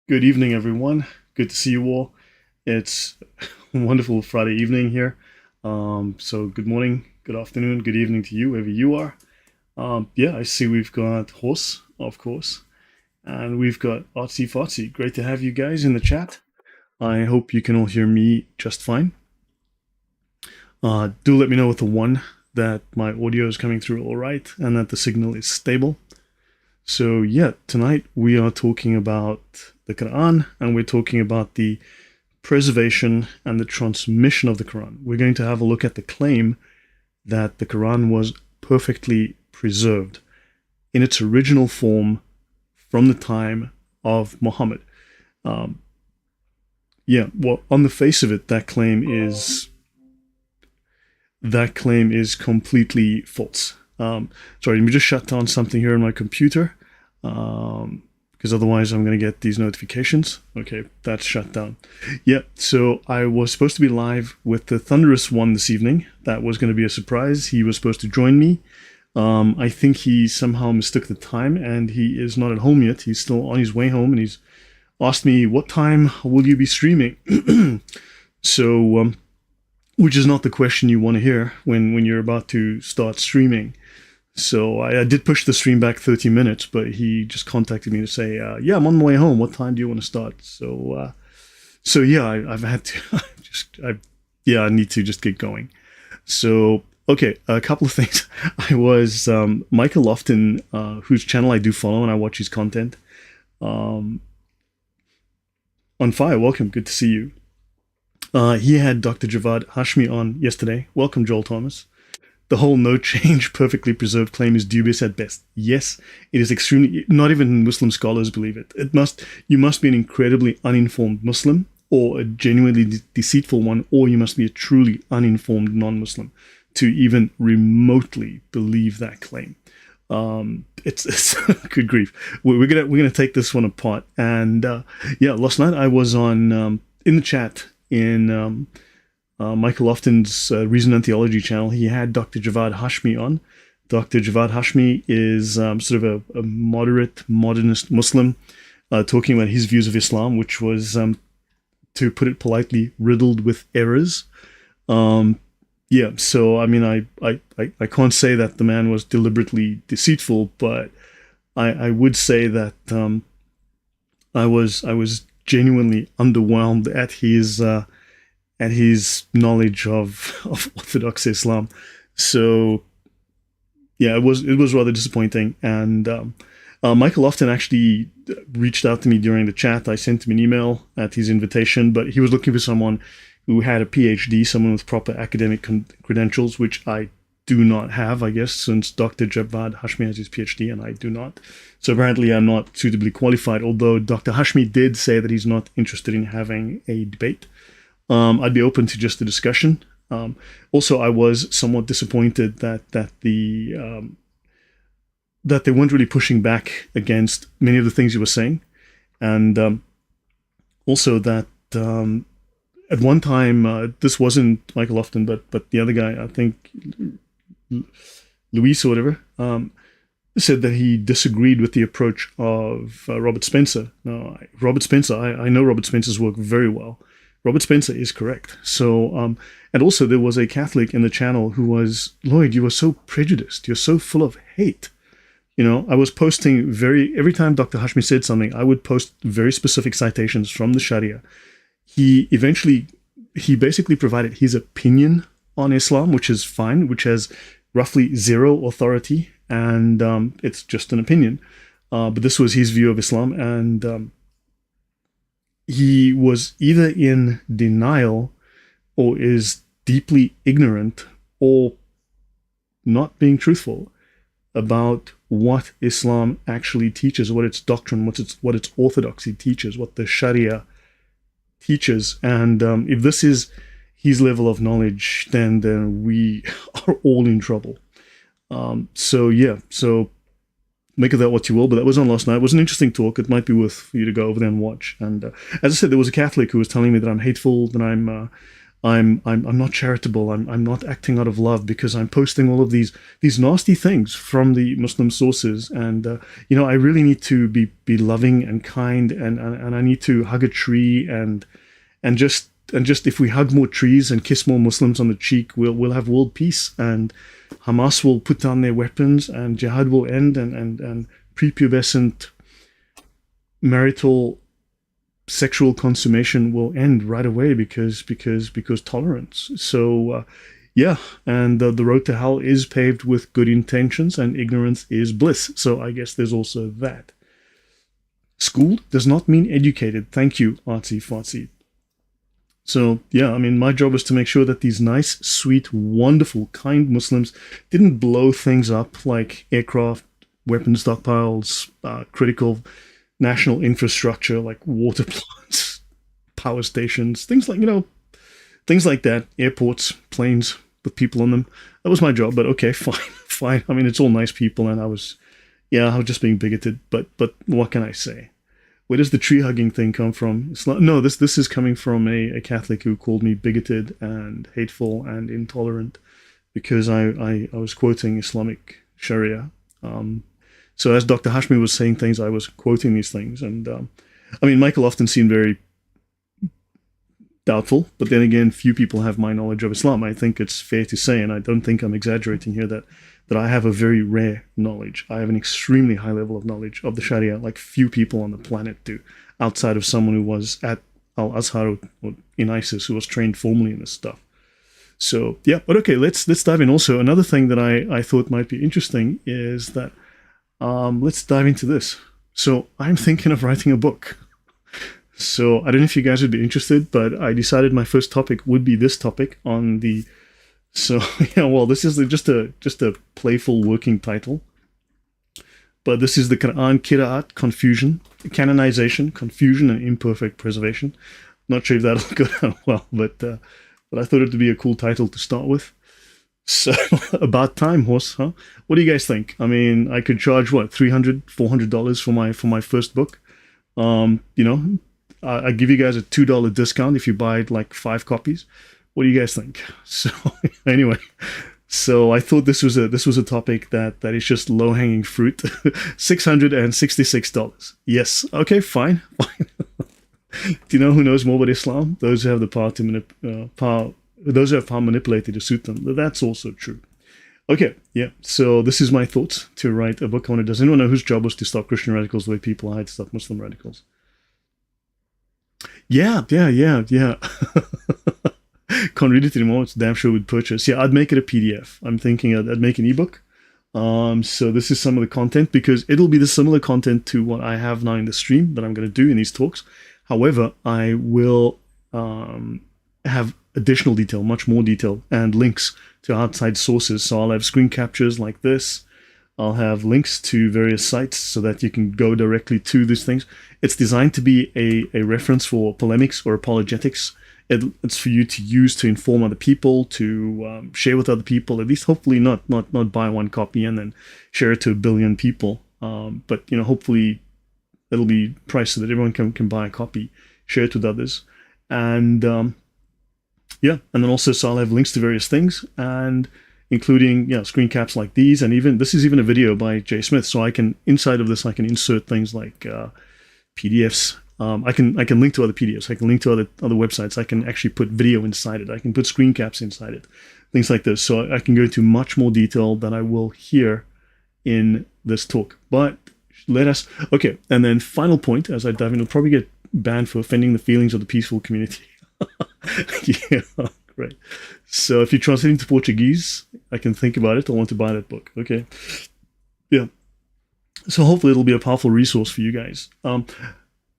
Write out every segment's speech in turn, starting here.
Good evening, everyone. Good to see you all. It's a wonderful Friday evening here. So good morning, good afternoon, good evening to you, wherever you are. Yeah, I see we've got Horse, of course, and we've got Artsy Fartsy. Great to have you guys in the chat. I hope you can all hear me just fine. Do let me know with the one that my audio is coming through all right and that the signal is stable. So yeah, tonight we are talking about the Quran, and we're talking about the preservation and the transmission of the Quran. We're going to have a look at the claim that the Quran was perfectly preserved in its original form from the time of Muhammad. Yeah, well, on the face of it, that claim is completely false. Sorry, let me just shut down something here on my computer, because otherwise I'm going to get these notifications. Okay, that's shut down. Yeah, so I was supposed to be live with the Thunderous One this evening. That was going to be a surprise. He was supposed to join me. I think he somehow mistook the time, and he is not at home yet. He's still on his way home, and he's asked me, what time will you be streaming? So, which is not the question you want to hear when you're about to start streaming. So I did push the stream back 30 minutes, but he just contacted me to say, yeah, I'm on my way home. What time do you want to start? So yeah, I've had to I need to just get going. So, okay, a couple of things. I was, Michael Lofton, whose channel I do follow and I watch his content. On fire, welcome. Good to see you. He had Dr. Javad Hashmi on yesterday. Welcome, Joel Thomas. The whole no change, perfectly preserved claim is dubious at best. Yes, it is extremely, not even Muslim scholars believe it. You must be an incredibly uninformed Muslim, or a genuinely deceitful one, or you must be a truly uninformed non-Muslim to even remotely believe that claim. It's good grief. We're gonna take this one apart. And yeah, last night I was on in the chat in Michael Lofton's Reason and Theology channel. He had Dr. Javad Hashmi on. Dr. Javad Hashmi is sort of a moderate modernist Muslim, talking about his views of Islam, which was, to put it politely, riddled with errors. Yeah, so I mean, I can't say that the man was deliberately deceitful, but I would say that I was genuinely underwhelmed at his knowledge of Orthodox Islam. So yeah, it was rather disappointing. And Michael Lofton actually reached out to me during the chat. I sent him an email at his invitation, but he was looking for someone who had a PhD, someone with proper academic credentials, which I do not have, I guess, since Dr. Javad Hashmi has his PhD and I do not. So apparently I'm not suitably qualified, although Dr. Hashmi did say that he's not interested in having a debate. I'd be open to just a discussion. Also, I was somewhat disappointed that they weren't really pushing back against many of the things he was saying, and also that at one time, this wasn't Michael Lofton, but the other guy, I think Luis or whatever, said that he disagreed with the approach of Robert Spencer. Now, Robert Spencer, I know Robert Spencer's work very well. Robert Spencer is correct. So, and also there was a Catholic in the channel who was, Lloyd, you are so prejudiced. You're so full of hate. You know, I was posting every time Dr. Hashmi said something, I would post very specific citations from the Sharia. He basically provided his opinion on Islam, which is fine, which has roughly zero authority, and it's just an opinion. But this was his view of Islam, and he was either in denial or is deeply ignorant or not being truthful about what Islam actually teaches, what its doctrine, what its orthodoxy teaches, what the Sharia teaches. And if this is his level of knowledge, then we are all in trouble. So yeah, so make of that what you will, but that was on last night. It was an interesting talk. It might be worth for you to go over there and watch. And as I said, there was a Catholic who was telling me that I'm hateful, that I'm I'm not charitable. I'm not acting out of love because I'm posting all of these nasty things from the Muslim sources. And I really need to be loving and kind, and I need to hug a tree and just if we hug more trees and kiss more Muslims on the cheek, we'll have world peace, and Hamas will put down their weapons, and jihad will end, and prepubescent marital sexual consummation will end right away because tolerance. So and the road to hell is paved with good intentions, and ignorance is bliss. So I guess there's also that. Schooled does not mean educated. Thank you, artsy fartsy. So my job was to make sure that these nice, sweet, wonderful, kind Muslims didn't blow things up like aircraft, weapon stockpiles, critical national infrastructure like water plants, power stations, things like that, airports, planes with people on them. That was my job, but okay, fine. I mean, it's all nice people, and I was just being bigoted, but what can I say? Where does the tree hugging thing come from? No, this is coming from a Catholic who called me bigoted and hateful and intolerant because I was quoting Islamic Sharia. So as Dr. Hashmi was saying things, I was quoting these things. And Michael often seemed very doubtful, but then again, few people have my knowledge of Islam. I think it's fair to say, and I don't think I'm exaggerating here, that I have a very rare knowledge. I have an extremely high level of knowledge of the Sharia, like few people on the planet do, outside of someone who was at al-azhar or in ISIS, who was trained formally in this stuff. So, but okay, let's dive in. Also, another thing that I thought might be interesting is that let's dive into this. So I'm thinking of writing a book. So I don't know if you guys would be interested, but I decided my first topic would be this topic on the... So, this is just a playful working title. But this is the Qur'an, Qira'at, Confusion, canonization, confusion, and imperfect preservation. Not sure if that'll go down well, but I thought it would be a cool title to start with. So, about time, horse, huh? What do you guys think? I mean, I could charge, $300, $400 for my first book. I give you guys a $2 discount if you buy like 5 copies. What do you guys think? So anyway, so I thought this was a topic that is just low hanging fruit. $666. Yes. Okay. Fine. Do you know who knows more about Islam? Those who have the power to those who have power manipulated to suit them. But that's also true. Okay. Yeah. So this is my thoughts to write a book on it. Does anyone know whose job was to stop Christian radicals the way people hide to stop Muslim radicals? Yeah. Can't read it anymore. It's damn sure would purchase. Yeah, I'd make it a PDF. I'm thinking I'd make an ebook. So this is some of the content, because it'll be the similar content to what I have now in the stream that I'm going to do in these talks. However, I will have additional detail, much more detail, and links to outside sources. So I'll have screen captures like this. I'll have links to various sites so that you can go directly to these things. It's designed to be a reference for polemics or apologetics. It's for you to use to inform other people, to share with other people, at least hopefully not buy one copy and then share it to 1 billion people. But hopefully it'll be priced so that everyone can buy a copy, share it with others. And and then also, so I'll have links to various things, and including screen caps like these, and even this is even a video by Jay Smith. So inside of this I can insert things like PDFs. I can link to other PDFs. I can link to other websites. I can actually put video inside it. I can put screen caps inside it, things like this. So I can go into much more detail than I will here in this talk. But okay. And then final point, as I dive in, I'll probably get banned for offending the feelings of the peaceful community. Yeah, great. So if you translate into Portuguese, I can think about it. I want to buy that book. Okay. Yeah. So hopefully it'll be a powerful resource for you guys.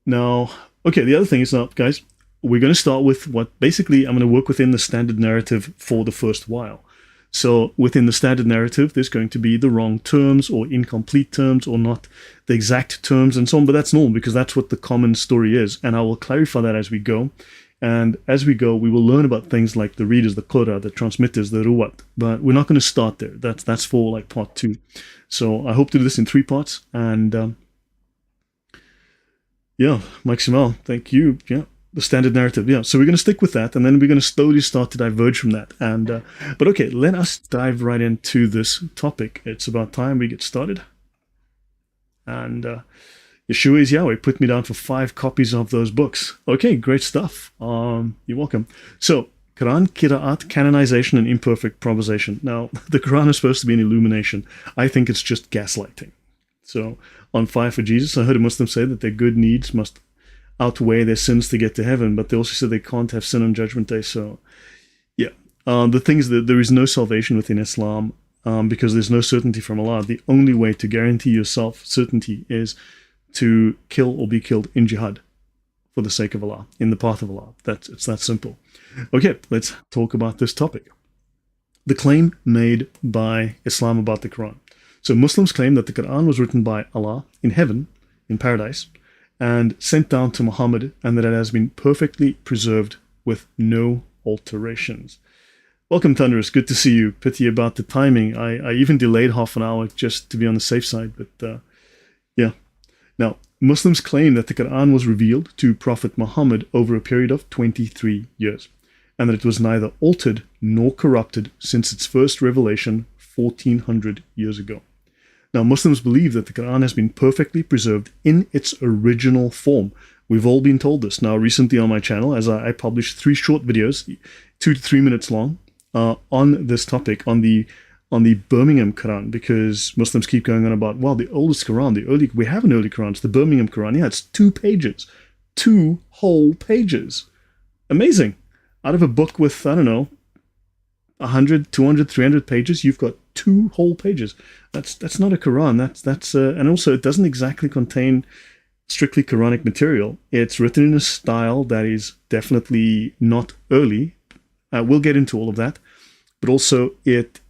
Now, okay, the other thing is now, guys, we're going to start with what basically I'm going to work within the standard narrative for the first while. So within the standard narrative, there's going to be the wrong terms or incomplete terms or not the exact terms and so on, but that's normal because that's what the common story is. And I will clarify that as we go. And as we go, we will learn about things like the readers, the qura, the transmitters, the ruwat. But we're not going to start there. That's for like part 2. So I hope to do this in 3 parts. And Maximal, thank you. Yeah, The standard narrative, yeah. So we're going to stick with that, and then we're going to slowly start to diverge from that. And but okay, let us dive right into this topic. It's about time we get started. And Yeshua is Yahweh put me down for 5 copies of those books. Okay, great stuff. You're welcome. So, Qur'an, Qira'at, canonization, and imperfect proposition. Now, the Qur'an is supposed to be an illumination. I think it's just gaslighting. So, on Fire for Jesus, I heard a Muslim say that their good needs must outweigh their sins to get to heaven, but they also said they can't have sin on Judgment Day. So, yeah. The thing is that there is no salvation within Islam because there's no certainty from Allah. The only way to guarantee yourself certainty is to kill or be killed in jihad for the sake of Allah, in the path of Allah. It's that simple. Okay, let's talk about this topic. The claim made by Islam about the Quran. So Muslims claim that the Quran was written by Allah in heaven, in paradise, and sent down to Muhammad, and that it has been perfectly preserved with no alterations. Welcome, Thunderous. Good to see you. Pity about the timing. I even delayed half an hour just to be on the safe side, but yeah. Now, Muslims claim that the Quran was revealed to Prophet Muhammad over a period of 23 years, and that it was neither altered nor corrupted since its first revelation 1400 years ago. Now, Muslims believe that the Quran has been perfectly preserved in its original form. We've all been told this. Now, recently on my channel, as I published 3 short videos, 2 to 3 minutes long, on this topic, on the Birmingham Quran, because Muslims keep going on about, well, the oldest Quran, we have an early Quran, it's the Birmingham Quran. Yeah, it's 2 pages. 2 whole pages. Amazing. Out of a book with, I don't know, 100, 200, 300 pages, you've got 2 whole pages. That's not a Quran. And also it doesn't exactly contain strictly Quranic material. It's written in a style that is definitely not early. We'll get into all of that. But also it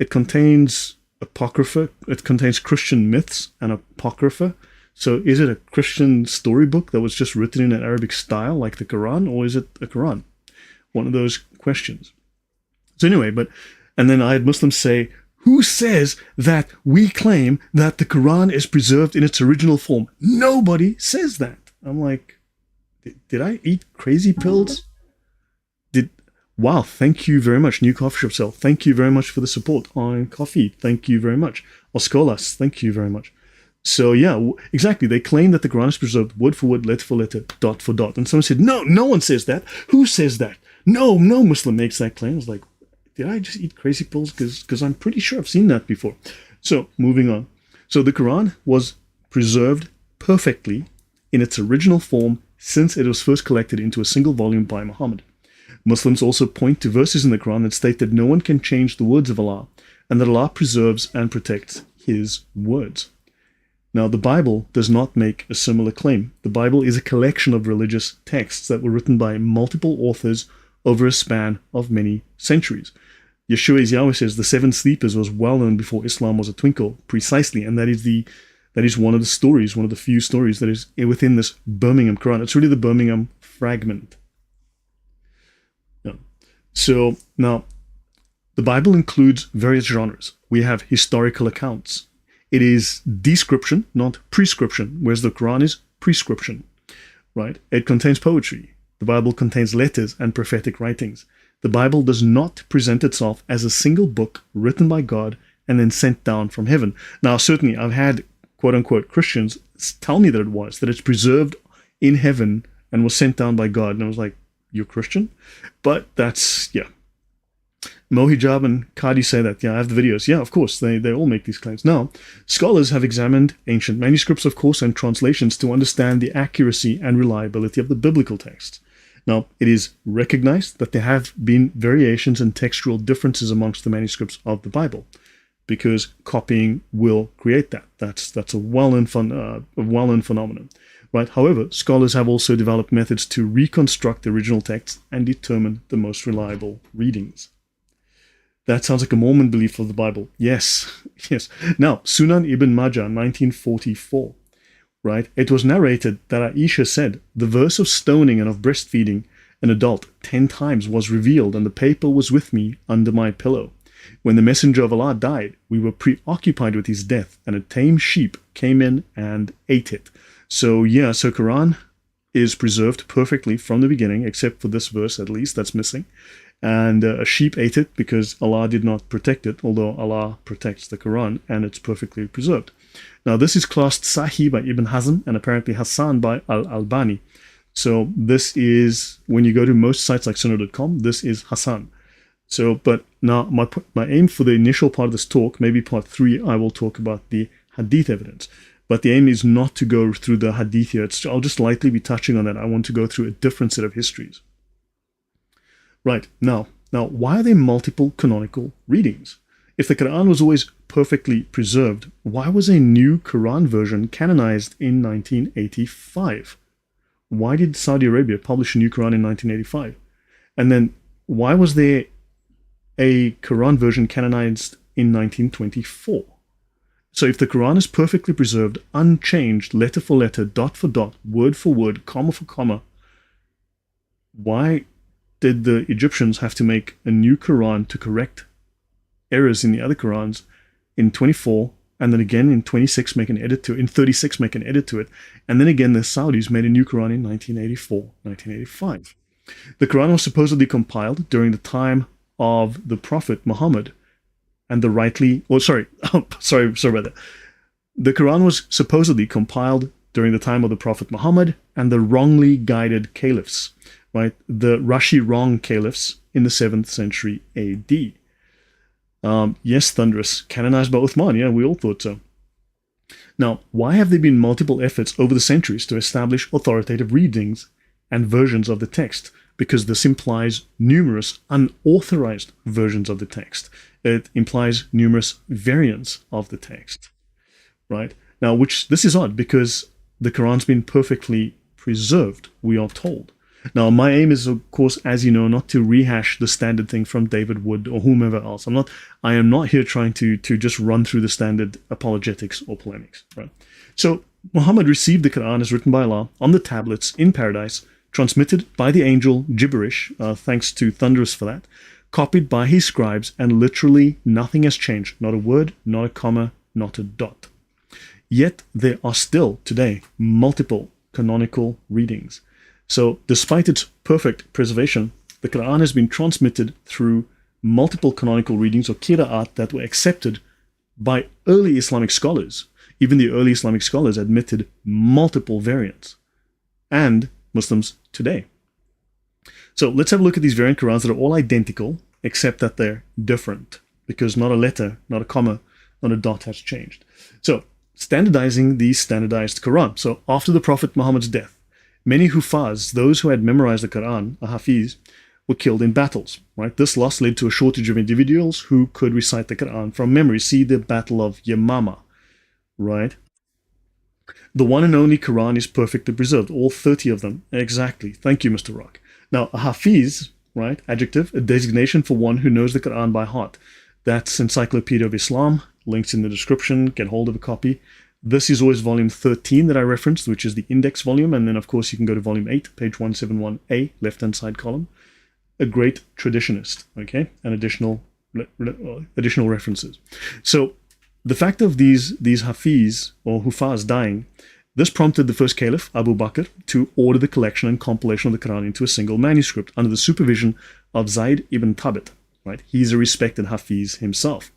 contains apocrypha. It contains Christian myths and apocrypha. So is it a Christian storybook that was just written in an Arabic style like the Quran, or is it a Quran? One of those questions. So anyway, and then I had Muslims say, who says that we claim that the Quran is preserved in its original form? Nobody says that. I'm like, did I eat crazy pills? Wow, thank you very much, New Coffee Shop Sale. Thank you very much for the support on coffee. Thank you very much. Oscolas, thank you very much. So yeah, exactly. They claim that the Quran is preserved word for word, letter for letter, dot for dot. And someone said, no one says that. Who says that? No Muslim makes that claim. I was like, did I just eat crazy pills? Because I'm pretty sure I've seen that before. So moving on. So the Quran was preserved perfectly in its original form since it was first collected into a single volume by Muhammad. Muslims also point to verses in the Quran that state that no one can change the words of Allah, and that Allah preserves and protects His words. Now, the Bible does not make a similar claim. The Bible is a collection of religious texts that were written by multiple authors over a span of many centuries. Yeshua is Yahweh says the 7 sleepers was well known before Islam was a twinkle, precisely, and that is one of the stories, one of the few stories that is within this Birmingham Quran. It's really the Birmingham fragment. So now, the Bible includes various genres. We have historical accounts. It is description, not prescription, whereas the Quran is prescription, right? It contains poetry. The Bible contains letters and prophetic writings. The Bible does not present itself as a single book written by God and then sent down from heaven. Now, certainly, I've had quote-unquote Christians tell me that it's preserved in heaven and was sent down by God. And I was like, you're Christian? But that's, yeah. Mohijab and Kadi say that. Yeah, I have the videos. Yeah, of course, they all make these claims. Now, scholars have examined ancient manuscripts, of course, and translations to understand the accuracy and reliability of the biblical text. Now, it is recognized that there have been variations and textual differences amongst the manuscripts of the Bible, because copying will create that. That's a well-known phenomenon. Right? However, scholars have also developed methods to reconstruct the original text and determine the most reliable readings. That sounds like a Mormon belief of the Bible. Yes. Now, Sunan ibn Majah, 1944. Right? It was narrated that Aisha said, the verse of stoning and of breastfeeding an adult 10 times was revealed, and the paper was with me under my pillow. When the messenger of Allah died, we were preoccupied with his death, and a tame sheep came in and ate it. So yeah, so Quran is preserved perfectly from the beginning, except for this verse at least that's missing. And a sheep ate it because Allah did not protect it, although Allah protects the Quran, and it's perfectly preserved. Now, this is classed Sahih by Ibn Hazm and apparently Hassan by Al-Albani. So this is, when you go to most sites like Sunnah.com, this is Hassan. So, but now my aim for the initial part of this talk, maybe part 3, I will talk about the Hadith evidence. But the aim is not to go through the Hadith here. I'll just lightly be touching on that. I want to go through a different set of histories. Right, now, why are there multiple canonical readings? If the Quran was always perfectly preserved, why was a new Quran version canonized in 1985? Why did Saudi Arabia publish a new Quran in 1985? And then, why was there a Quran version canonized in 1924? So if the Quran is perfectly preserved, unchanged, letter for letter, dot for dot, word for word, comma for comma, why did the Egyptians have to make a new Quran to correct errors in the other Qurans in 24, and then again in 26 make an edit to it, in 36 make an edit to it, and then again the Saudis made a new Quran in 1984, 1985. The Quran was supposedly compiled during the time of the Prophet Muhammad, and the sorry about that. The Quran was supposedly compiled during the time of the Prophet Muhammad and the wrongly guided Caliphs, right? The Rashidun Caliphs in the 7th century AD. Yes, Thunderous, canonized by Uthman. Yeah, we all thought so. Now, why have there been multiple efforts over the centuries to establish authoritative readings and versions of the text? Because this implies numerous unauthorized versions of the text. It implies numerous variants of the text, right? Now, this is odd because the Quran's been perfectly preserved, we are told. Now, my aim is, of course, as you know, not to rehash the standard thing from David Wood or whomever else. I am not here trying to just run through the standard apologetics or polemics, right? So, Muhammad received the Quran as written by Allah on the tablets in paradise, transmitted by the angel Jibberish, thanks to Thunderous for that, copied by his scribes, and literally nothing has changed. Not a word, not a comma, not a dot. Yet there are still, today, multiple canonical readings. So, despite its perfect preservation, the Quran has been transmitted through multiple canonical readings, or Qira'at, that were accepted by early Islamic scholars. Even the early Islamic scholars admitted multiple variants. And Muslims today. So let's have a look at these variant Qurans that are all identical, except that they're different, because not a letter, not a comma, not a dot has changed. So, standardizing the standardized Quran. So, after the Prophet Muhammad's death, many Hufaz, those who had memorized the Quran, a Hafiz, were killed in battles. Right? This loss led to a shortage of individuals who could recite the Quran from memory. See the Battle of Yamama. Right? The one and only Quran is perfectly preserved, all 30 of them. Exactly. Thank you, Mr. Rock. Now, a Hafiz, right, adjective, a designation for one who knows the Quran by heart. That's Encyclopedia of Islam, links in the description, get hold of a copy. This is always volume 13 that I referenced, which is the index volume, and then of course you can go to volume 8, page 171a, left-hand side column. A great traditionist, okay, and additional references. So, the fact of these Hafiz or Hufaz dying, this prompted the first Caliph, Abu Bakr, to order the collection and compilation of the Quran into a single manuscript under the supervision of Zayd ibn Thabit. Right? He's a respected Hafiz himself.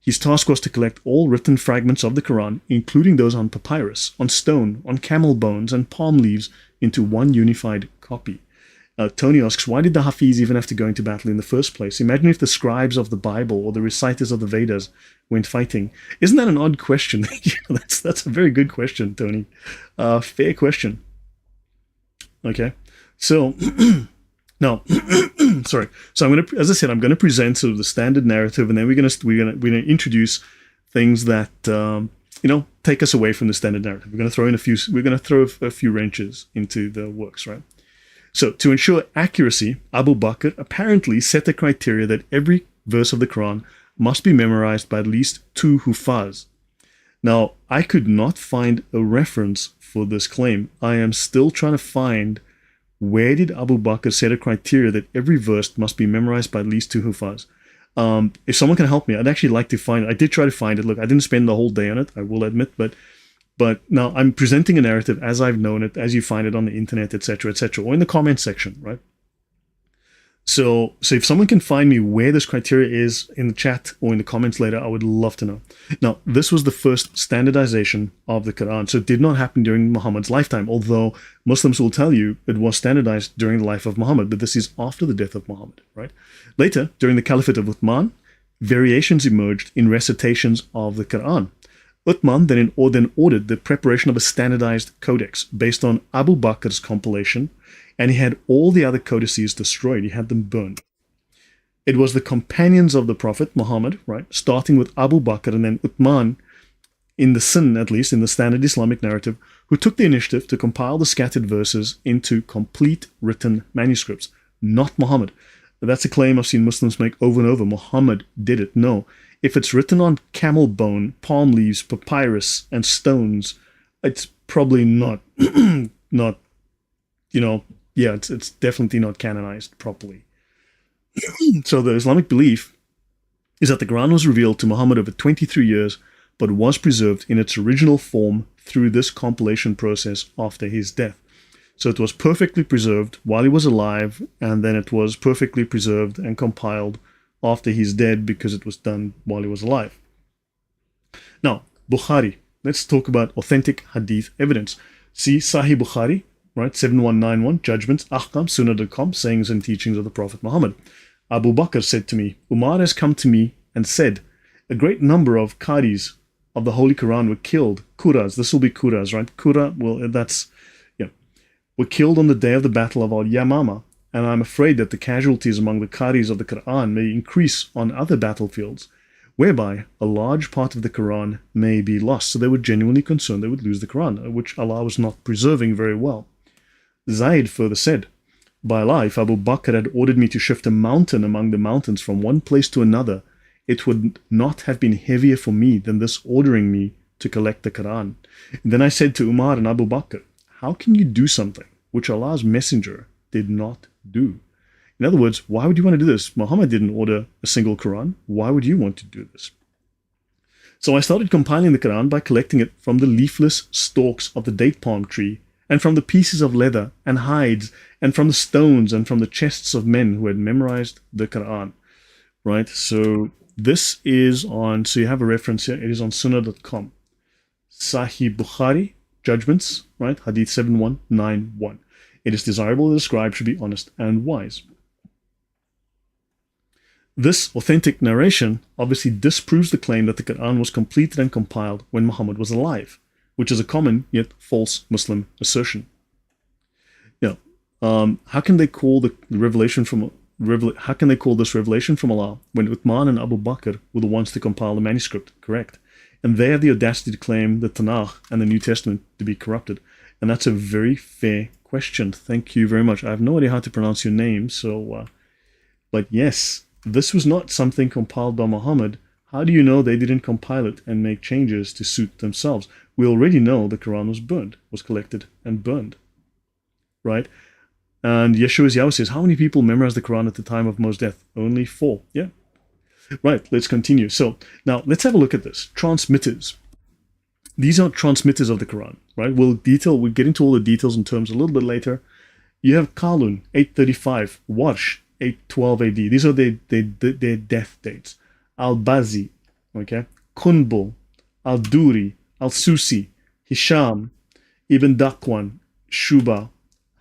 His task was to collect all written fragments of the Quran, including those on papyrus, on stone, on camel bones, and palm leaves, into one unified copy. Tony asks, why did the Hafiz even have to go into battle in the first place? Imagine if the scribes of the Bible or the reciters of the Vedas went fighting. Isn't that an odd question? That's a very good question, Tony. Fair question. Okay, so now, sorry. So I'm going to, as I said, I'm going to present sort of the standard narrative, and then we're going to introduce things that take us away from the standard narrative. We're going to throw a few wrenches into the works, right? So, to ensure accuracy, Abu Bakr apparently set the criteria that every verse of the Quran must be memorized by at least 2 Hufaz. Now, I could not find a reference for this claim. I am still trying to find where did Abu Bakr set a criteria that every verse must be memorized by at least 2 Hufaz. If someone can help me, I'd actually like to find it. I did try to find it. Look, I didn't spend the whole day on it, I will admit, but But now I'm presenting a narrative as I've known it, as you find it on the internet, etc., or in the comments section, right? So if someone can find me where this criteria is in the chat or in the comments later, I would love to know. Now, this was the first standardization of the Quran, so it did not happen during Muhammad's lifetime, although Muslims will tell you it was standardized during the life of Muhammad, but this is after the death of Muhammad, right? Later, during the Caliphate of Uthman, variations emerged in recitations of the Quran. Uthman then ordered the preparation of a standardized codex based on Abu Bakr's compilation, and he had all the other codices destroyed. He had them burned. It was the companions of the Prophet Muhammad, right, starting with Abu Bakr and then Uthman, in the Sun, at least, in the standard Islamic narrative, who took the initiative to compile the scattered verses into complete written manuscripts, not Muhammad. That's a claim I've seen Muslims make over and over. Muhammad did it. No. If it's written on camel bone, palm leaves, papyrus, and stones, it's probably not, it's definitely not canonized properly. So the Islamic belief is that the Quran was revealed to Muhammad over 23 years, but was preserved in its original form through this compilation process after his death. So it was perfectly preserved while he was alive, and then it was perfectly preserved and compiled after he's dead because it was done while he was alive. Now, Bukhari. Let's talk about authentic hadith evidence. See Sahih Bukhari, right? 7191, Judgments, Ahkam, Sunnah.com, Sayings and Teachings of the Prophet Muhammad. Abu Bakr said to me, Umar has come to me and said, a great number of Qadis of the Holy Quran were killed. Quras, this will be Quras, right? Qura, were killed on the day of the Battle of al-Yamama, and I'm afraid that the casualties among the Qadis of the Quran may increase on other battlefields, whereby a large part of the Quran may be lost. So they were genuinely concerned they would lose the Quran, which Allah was not preserving very well. Zayd further said, by life, Abu Bakr had ordered me to shift a mountain among the mountains from one place to another. It would not have been heavier for me than this ordering me to collect the Quran. And then I said to Umar and Abu Bakr, how can you do something which Allah's messenger did not do? In other words, why would you want to do this? Muhammad didn't order a single Quran. Why would you want to do this? So I started compiling the Quran by collecting it from the leafless stalks of the date palm tree, and from the pieces of leather and hides, and from the stones, and from the chests of men who had memorized the Quran. Right? So this is on, so you have a reference here, it is on sunnah.com. Sahih Bukhari, Judgments, right? Hadith 7191. It is desirable that a scribe should be honest and wise. This authentic narration obviously disproves the claim that the Quran was completed and compiled when Muhammad was alive, which is a common yet false Muslim assertion. How can they call the revelation from how can they call this revelation from Allah when Uthman and Abu Bakr were the ones to compile the manuscript? Correct. And they have the audacity to claim the Tanakh and the New Testament to be corrupted. And that's a very fair question. Thank you very much. I have no idea how to pronounce your name, but yes, this was not something compiled by Muhammad. How do you know they didn't compile it and make changes to suit themselves? We already know the Quran was burned, was collected and burned, right? And Yeshua's Yahweh says, how many people memorized the Quran at the time of Mo's death? Only 4. Yeah. Right, let's continue. So now let's have a look at this. Transmitters. These are transmitters of the Quran, right? We'll get into all the details and terms a little bit later. You have Qalun, 835, Warsh, 812 AD. These are their death dates. Al-Bazi, okay? Kunbul, Al-Duri, Al-Susi, Hisham, Ibn Daqwan, Shuba,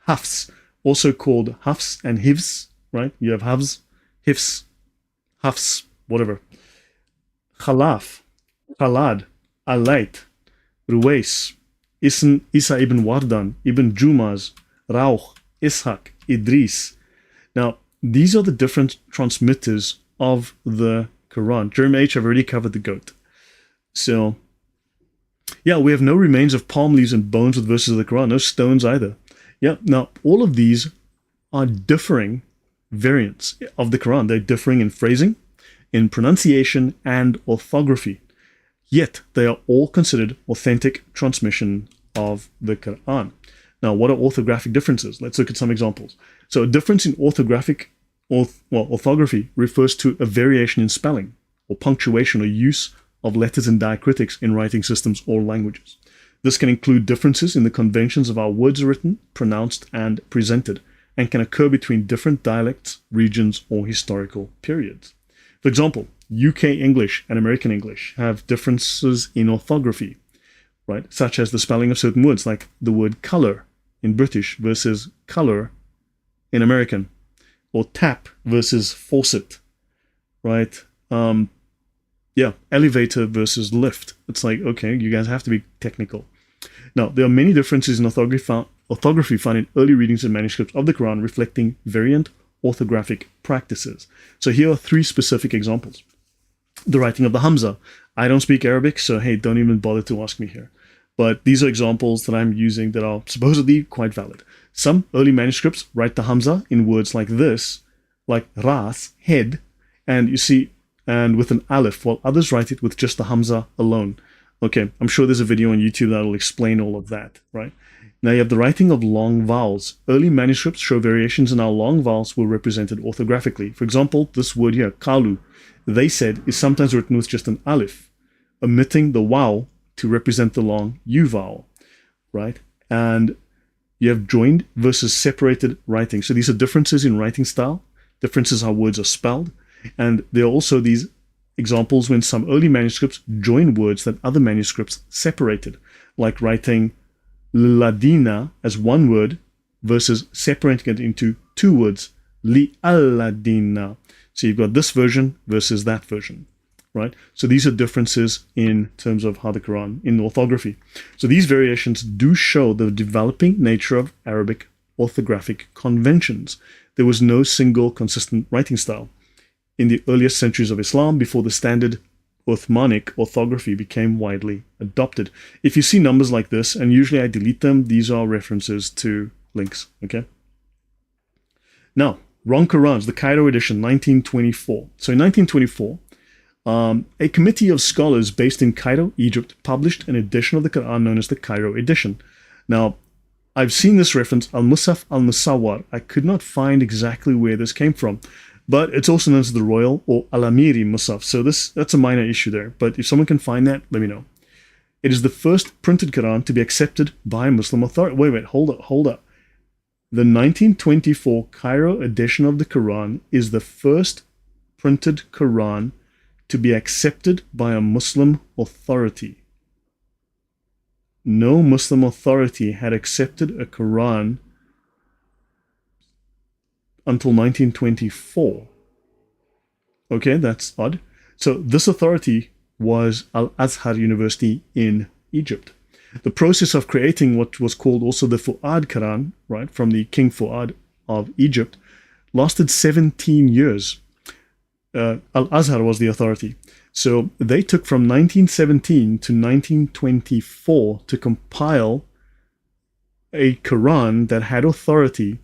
Hafs, also called Hafs and Hifs, right? You have Hafs, Hifs, Hafs, whatever. Khalaf, Khalad, Alayt, Ruwais, Isa ibn Wardan, Ibn Jumaz, Rauch, Ishaq, Idris. Now, these are the different transmitters of the Quran. Jeremy H, I've already covered the goat. So, yeah, we have no remains of palm leaves and bones with verses of the Quran, no stones either. Yeah, now, all of these are differing variants of the Quran. They're differing in phrasing, in pronunciation, and orthography. Yet, they are all considered authentic transmission of the Quran. Now, what are orthographic differences? Let's look at some examples. So, a difference in orthography refers to a variation in spelling, or punctuation, or use of letters and diacritics in writing systems or languages. This can include differences in the conventions of how words are written, pronounced, and presented, and can occur between different dialects, regions, or historical periods. For example, UK English and American English have differences in orthography, right? Such as the spelling of certain words, like the word color in British versus color in American, or tap versus faucet, right? Elevator versus lift. It's like, okay, you guys have to be technical. Now, there are many differences in orthography found in early readings and manuscripts of the Quran, reflecting variant orthographic practices. So here are 3 specific examples. The writing of the Hamza. I don't speak Arabic, so hey, don't even bother to ask me here. But these are examples that I'm using that are supposedly quite valid. Some early manuscripts write the Hamza in words like this, like ras, head, and you see, and with an alif, while others write it with just the Hamza alone. Okay, I'm sure there's a video on YouTube that will explain all of that, right? Now you have the writing of long vowels. Early manuscripts show variations in how long vowels were represented orthographically. For example, this word here, kalu, they said, is sometimes written with just an alif, omitting the waw to represent the long u vowel, right? And you have joined versus separated writing. So these are differences in writing style, differences how words are spelled, and there are also these examples when some early manuscripts join words that other manuscripts separated, like writing ladina as one word versus separating it into 2 words, li-alladina. So you've got this version versus that version, right? So these are differences in terms of how the Quran, in orthography. So these variations do show the developing nature of Arabic orthographic conventions. There was no single consistent writing style. In the earliest centuries of Islam, before the standard Uthmanic orthography became widely adopted. If you see numbers like this, and usually I delete them, these are references to links, okay? Now, Wrong Qurans, the Cairo edition, 1924. So in 1924, a committee of scholars based in Cairo, Egypt, published an edition of the Quran known as the Cairo edition. Now, I've seen this reference, al-Musaf al-Musawwar. I could not find exactly where this came from, but it's also known as the Royal or Al-Amiri Musaf. So that's a minor issue there. But if someone can find that, let me know. It is the first printed Quran to be accepted by Muslim authority. Wait, hold up. The 1924 Cairo edition of the Quran is the first printed Quran to be accepted by a Muslim authority. No Muslim authority had accepted a Quran until 1924. Okay, that's odd. So this authority was al-Azhar University in Egypt. The process of creating what was called also the Fu'ad Quran, right, from the King Fu'ad of Egypt, lasted 17 years. Al-Azhar was the authority. So they took from 1917 to 1924 to compile a Quran that had authority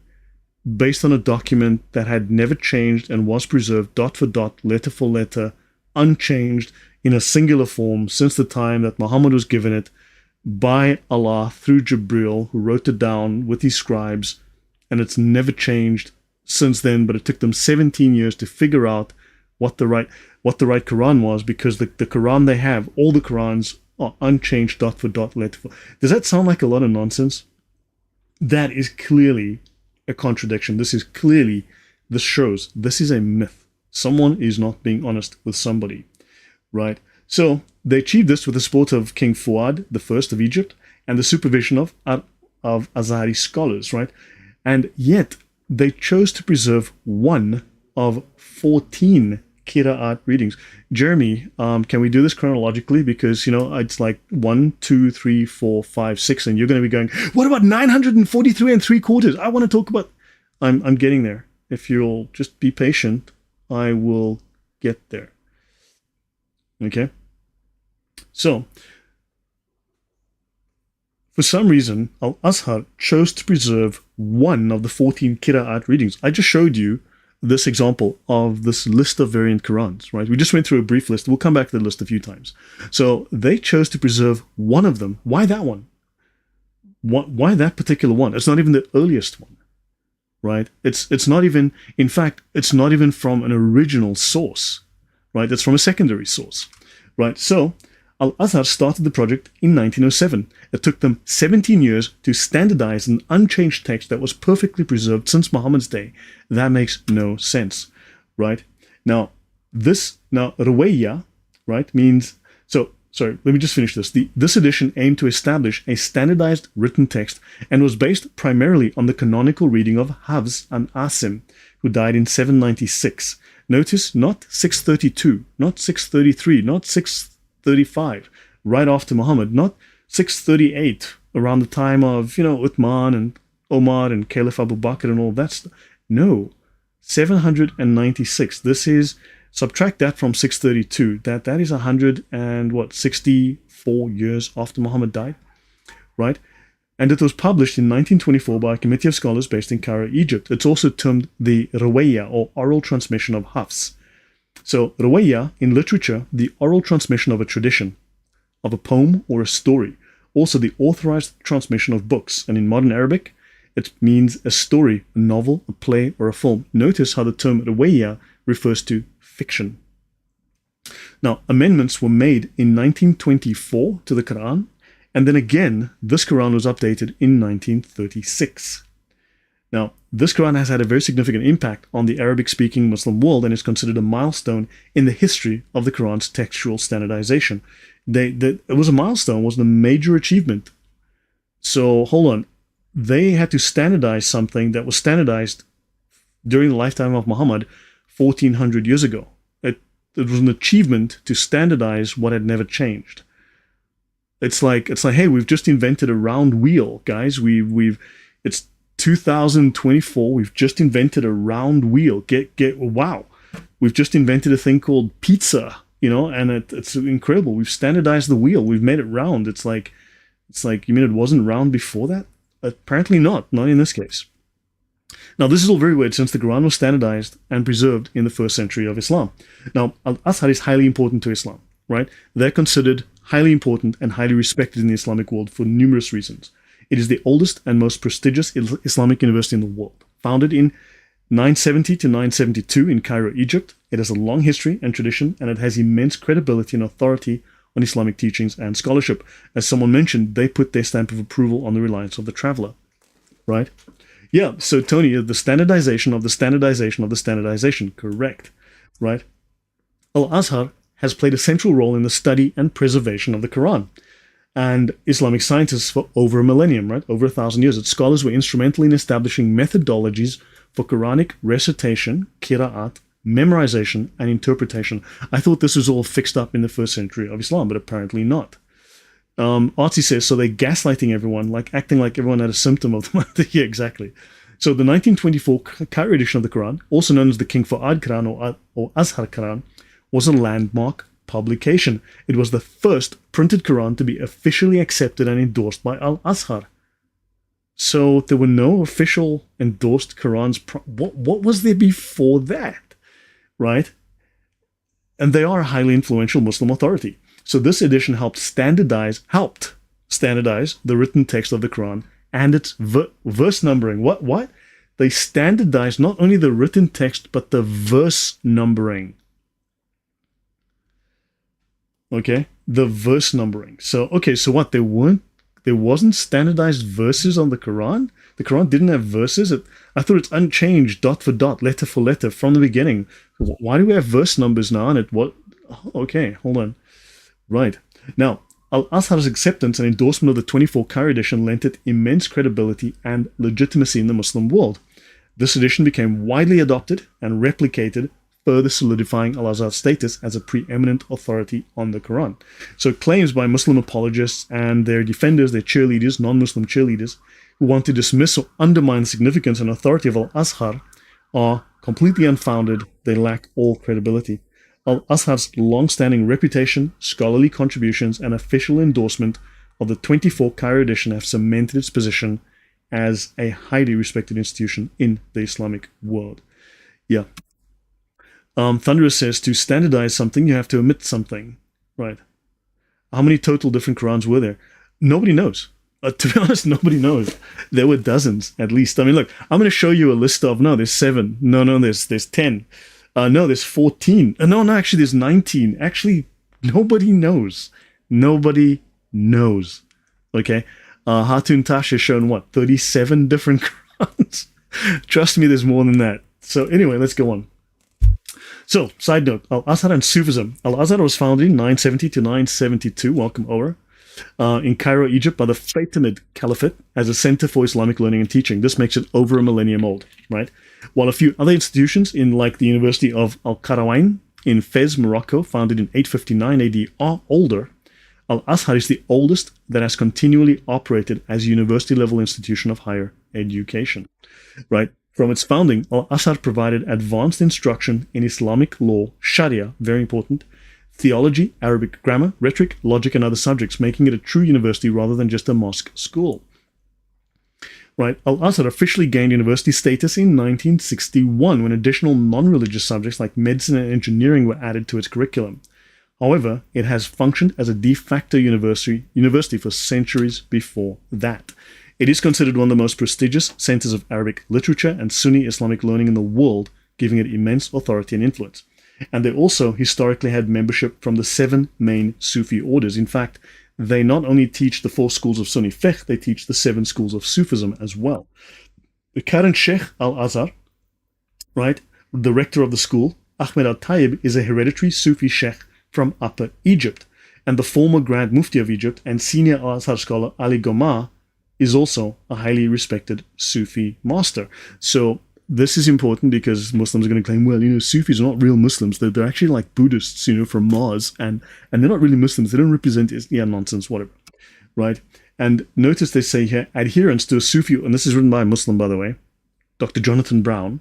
based on a document that had never changed and was preserved dot for dot, letter for letter, unchanged in a singular form since the time that Muhammad was given it by Allah through Jibril, who wrote it down with his scribes, and it's never changed since then. But it took them 17 years to figure out what the right Quran was, because the Quran they have, all the Qurans are unchanged dot for dot, letter for. Does that sound like a lot of nonsense? That is clearly a contradiction. This shows this is a myth. Someone is not being honest with somebody, right? So they achieved this with the support of King Fuad I of Egypt and the supervision of Azhari scholars, right? And yet they chose to preserve one of 14 Qira'at readings. Jeremy, can we do this chronologically? Because, it's like 1, 2, 3, 4, 5, 6, and you're going to be going, what about 943 and 3/4? I want to talk about... I'm getting there. If you'll just be patient, I will get there. Okay? So, for some reason, Al-Azhar chose to preserve one of the 14 Qira'at readings. I just showed you this example of this list of variant Qurans, right? We just went through a brief list. We'll come back to the list a few times. So they chose to preserve one of them. Why that one? Why that particular one? It's not even the earliest one, right? It's not even, in fact, it's not even from an original source, right? It's from a secondary source, right? So Al-Azhar started the project in 1907. It took them 17 years to standardize an unchanged text that was perfectly preserved since Muhammad's day. That makes no sense, right? Now, Ruwayya, right, means... Sorry, let me just finish this. This edition aimed to establish a standardized written text and was based primarily on the canonical reading of Hafs and Asim, who died in 796. Notice, not 632, not 633, not 635, right after Muhammad, not 638, around the time of, Uthman and Omar and Caliph Abu Bakr and all that stuff. No, 796. This is... Subtract that from 632. That is 64 years after Muhammad died, right? And it was published in 1924 by a committee of scholars based in Cairo, Egypt. It's also termed the Ruwayya, or oral transmission of Hafs. So Ruwayya, in literature, the oral transmission of a tradition, of a poem or a story. Also the authorized transmission of books. And in modern Arabic, it means a story, a novel, a play, or a film. Notice how the term Ruwayya refers to fiction. Now, amendments were made in 1924 to the Quran, and then again, this Quran was updated in 1936. Now, this Quran has had a very significant impact on the Arabic-speaking Muslim world and is considered a milestone in the history of the Quran's textual standardization. It was a milestone, it was a major achievement. So, hold on. They had to standardize something that was standardized during the lifetime of Muhammad 1400 years ago. It was an achievement to standardize what had never changed. It's like, hey, we've just invented a round wheel, guys. It's 2024. We've just invented a round wheel. Wow. We've just invented a thing called pizza, and it's incredible. We've standardized the wheel. We've made it round. It's like, you mean it wasn't round before that? Apparently not in this case. Now, this is all very weird since the Quran was standardized and preserved in the first century of Islam. Now, al-azhar is highly important to Islam, right? They're considered highly important and highly respected in the Islamic world for numerous reasons. It is the oldest and most prestigious Islamic university in the world. Founded in 970 to 972 in Cairo, Egypt, it has a long history and tradition, and it has immense credibility and authority on Islamic teachings and scholarship. As someone mentioned, they put their stamp of approval on the reliance of the traveler, right? Yeah, so Tony, the standardization of the standardization of the standardization, correct, right? Al-Azhar has played a central role in the study and preservation of the Quran and Islamic scientists for over a millennium, right? Over 1,000 years. Its scholars were instrumental in establishing methodologies for Quranic recitation, Qira'at, memorization, and interpretation. I thought this was all fixed up in the first century of Islam, but apparently not. Artsy says, so they're gaslighting everyone, like acting like everyone had a symptom of the month. Yeah, exactly. So the 1924 Cairo edition of the Quran, also known as the King Fuad Quran or Azhar Quran, was a landmark publication. It was the first printed Quran to be officially accepted and endorsed by Al-Azhar. So there were no official endorsed Qurans. What was there before that, right? And they are a highly influential Muslim authority. So this edition helped standardize the written text of the Quran and its verse numbering. What? They standardized not only the written text, but the verse numbering. Okay, the verse numbering. So what? There wasn't standardized verses on the Quran? The Quran didn't have verses? I thought it's unchanged, dot for dot, letter for letter from the beginning. Why do we have verse numbers now on it? What? Okay, hold on. Right. Now, Al-Azhar's acceptance and endorsement of the 24 Cairo edition lent it immense credibility and legitimacy in the Muslim world. This edition became widely adopted and replicated, further solidifying Al-Azhar's status as a preeminent authority on the Quran. So claims by Muslim apologists and their defenders, their cheerleaders, non-Muslim cheerleaders, who want to dismiss or undermine the significance and authority of Al-Azhar are completely unfounded. They lack all credibility. Al-Azhar's long-standing reputation, scholarly contributions, and official endorsement of the 24 Cairo edition have cemented its position as a highly respected institution in the Islamic world. Yeah. Thunderous says, to standardize something, you have to omit something. Right. How many total different Qurans were there? Nobody knows. To be honest, nobody knows. There were dozens, at least. I mean, look, I'm going to show you a list of, no, there's 7. No, there's 10. No, there's 14. No, actually, there's 19. Actually, nobody knows. Nobody knows. Okay? Hatun Tash has shown, 37 different Qurans? Trust me, there's more than that. So anyway, let's go on. So, side note, al-Azhar and Sufism. Al-Azhar was founded in 970 to 972, welcome over, in Cairo, Egypt, by the Fatimid Caliphate as a center for Islamic learning and teaching. This makes it over a millennium old, right? While a few other institutions, like the University of Al-Qarawiyyin in Fez, Morocco, founded in 859 AD, are older, Al-Azhar is the oldest that has continually operated as a university-level institution of higher education, right? From its founding, Al-Azhar provided advanced instruction in Islamic law, Sharia, very important, theology, Arabic grammar, rhetoric, logic, and other subjects, making it a true university rather than just a mosque school. Right? Al-Azhar officially gained university status in 1961 when additional non-religious subjects like medicine and engineering were added to its curriculum. However, it has functioned as a de facto university for centuries before that. It is considered one of the most prestigious centers of Arabic literature and Sunni Islamic learning in the world, giving it immense authority and influence. And they also historically had membership from the 7 main Sufi orders. In fact, they not only teach the 4 schools of Sunni fiqh, they teach the 7 schools of Sufism as well. The current Sheikh al-Azhar, right, the rector of the school, Ahmed al-Tayyib, is a hereditary Sufi Sheikh from Upper Egypt. And the former Grand Mufti of Egypt and senior al-Azhar scholar Ali Gomar is also a highly respected Sufi master. So this is important because Muslims are going to claim, well, Sufis are not real Muslims. They're actually like Buddhists, from Mars, and they're not really Muslims. They don't represent, nonsense, whatever, right? And notice they say here, adherence to a Sufi, and this is written by a Muslim, by the way, Dr. Jonathan Brown,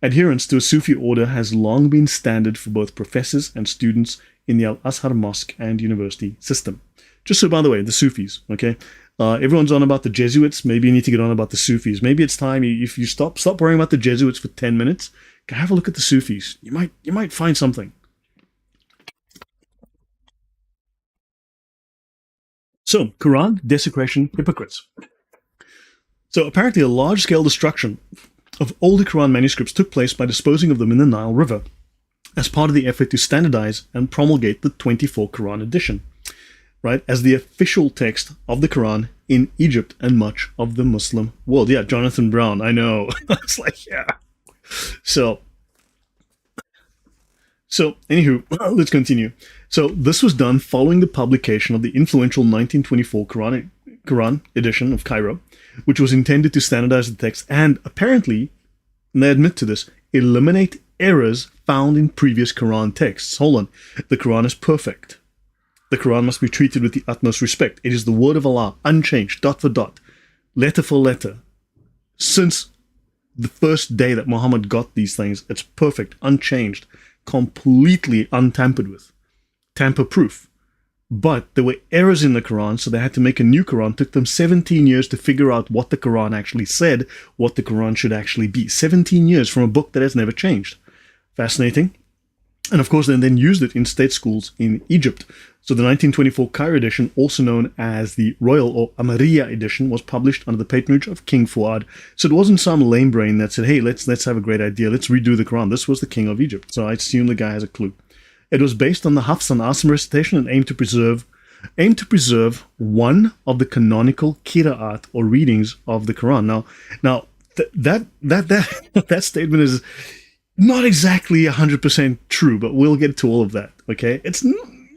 adherence to a Sufi order has long been standard for both professors and students in the Al-Azhar Mosque and University system. Just so, by the way, the Sufis, okay? Everyone's on about the Jesuits. Maybe you need to get on about the Sufis. Maybe it's time, if you stop worrying about the Jesuits for 10 minutes, have a look at the Sufis. You might find something. So, Quran, desecration, hypocrites. So apparently a large-scale destruction of older Quran manuscripts took place by disposing of them in the Nile River as part of the effort to standardize and promulgate the 24 Quran edition, right, as the official text of the Quran in Egypt and much of the Muslim world. Yeah, Jonathan Brown, I know. It's like, yeah. So, anywho, let's continue. So this was done following the publication of the influential 1924 Quran edition of Cairo, which was intended to standardize the text and apparently, and they admit to this, eliminate errors found in previous Quran texts. Hold on. The Quran is perfect. The Quran must be treated with the utmost respect. It is the word of Allah, unchanged, dot for dot, letter for letter. Since the first day that Muhammad got these things, it's perfect, unchanged, completely untampered with, tamper-proof. But there were errors in the Quran, so they had to make a new Quran. It took them 17 years to figure out what the Quran actually said, what the Quran should actually be. 17 years from a book that has never changed. Fascinating. And of course, they then used it in state schools in Egypt. So the 1924 Cairo edition, also known as the Royal or Amariya edition, was published under the patronage of King Fuad. So it wasn't some lame brain that said, hey, let's have a great idea. Let's redo the Quran. This was the king of Egypt. So I assume the guy has a clue. It was based on the Hafs and Asim recitation and aimed to preserve one of the canonical Qira'at or readings of the Quran. Now that statement is not exactly 100% true, but we'll get to all of that, okay? It's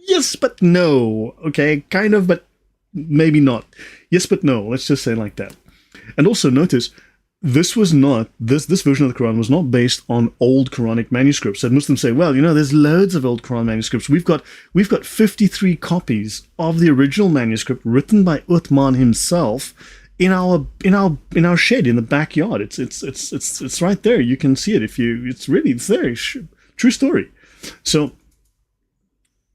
yes, but no, okay? Kind of, but maybe not. Yes, but no. Let's just say it like that. And also notice, this version of the Quran was not based on old Quranic manuscripts. And Muslims say, well, there's loads of old Quran manuscripts. We've got 53 copies of the original manuscript written by Uthman himself in our shed in the backyard. It's right there. You can see it it's there. True story. So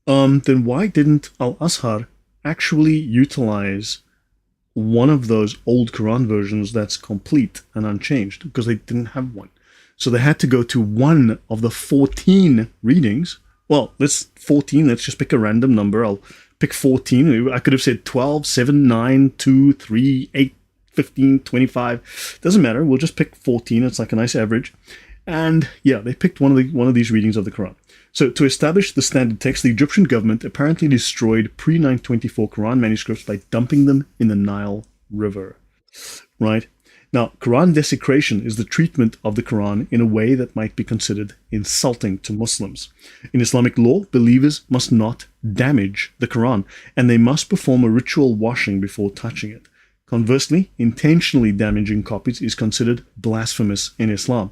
then why didn't Al-Azhar actually utilize one of those old Quran versions that's complete and unchanged? Because they didn't have one. So they had to go to one of the 14 readings. Well, let's just pick a random number. I'll pick 14. I could have said 12, 7, 9, 2, 3, 8, 15, 25. Doesn't matter. We'll just pick 14. It's like a nice average. And yeah, they picked one of these readings of the Quran. So to establish the standard text, the Egyptian government apparently destroyed pre-924 Quran manuscripts by dumping them in the Nile River. Right? Now, Quran desecration is the treatment of the Quran in a way that might be considered insulting to Muslims. In Islamic law, believers must not damage the Quran, and they must perform a ritual washing before touching it. Conversely, intentionally damaging copies is considered blasphemous in Islam.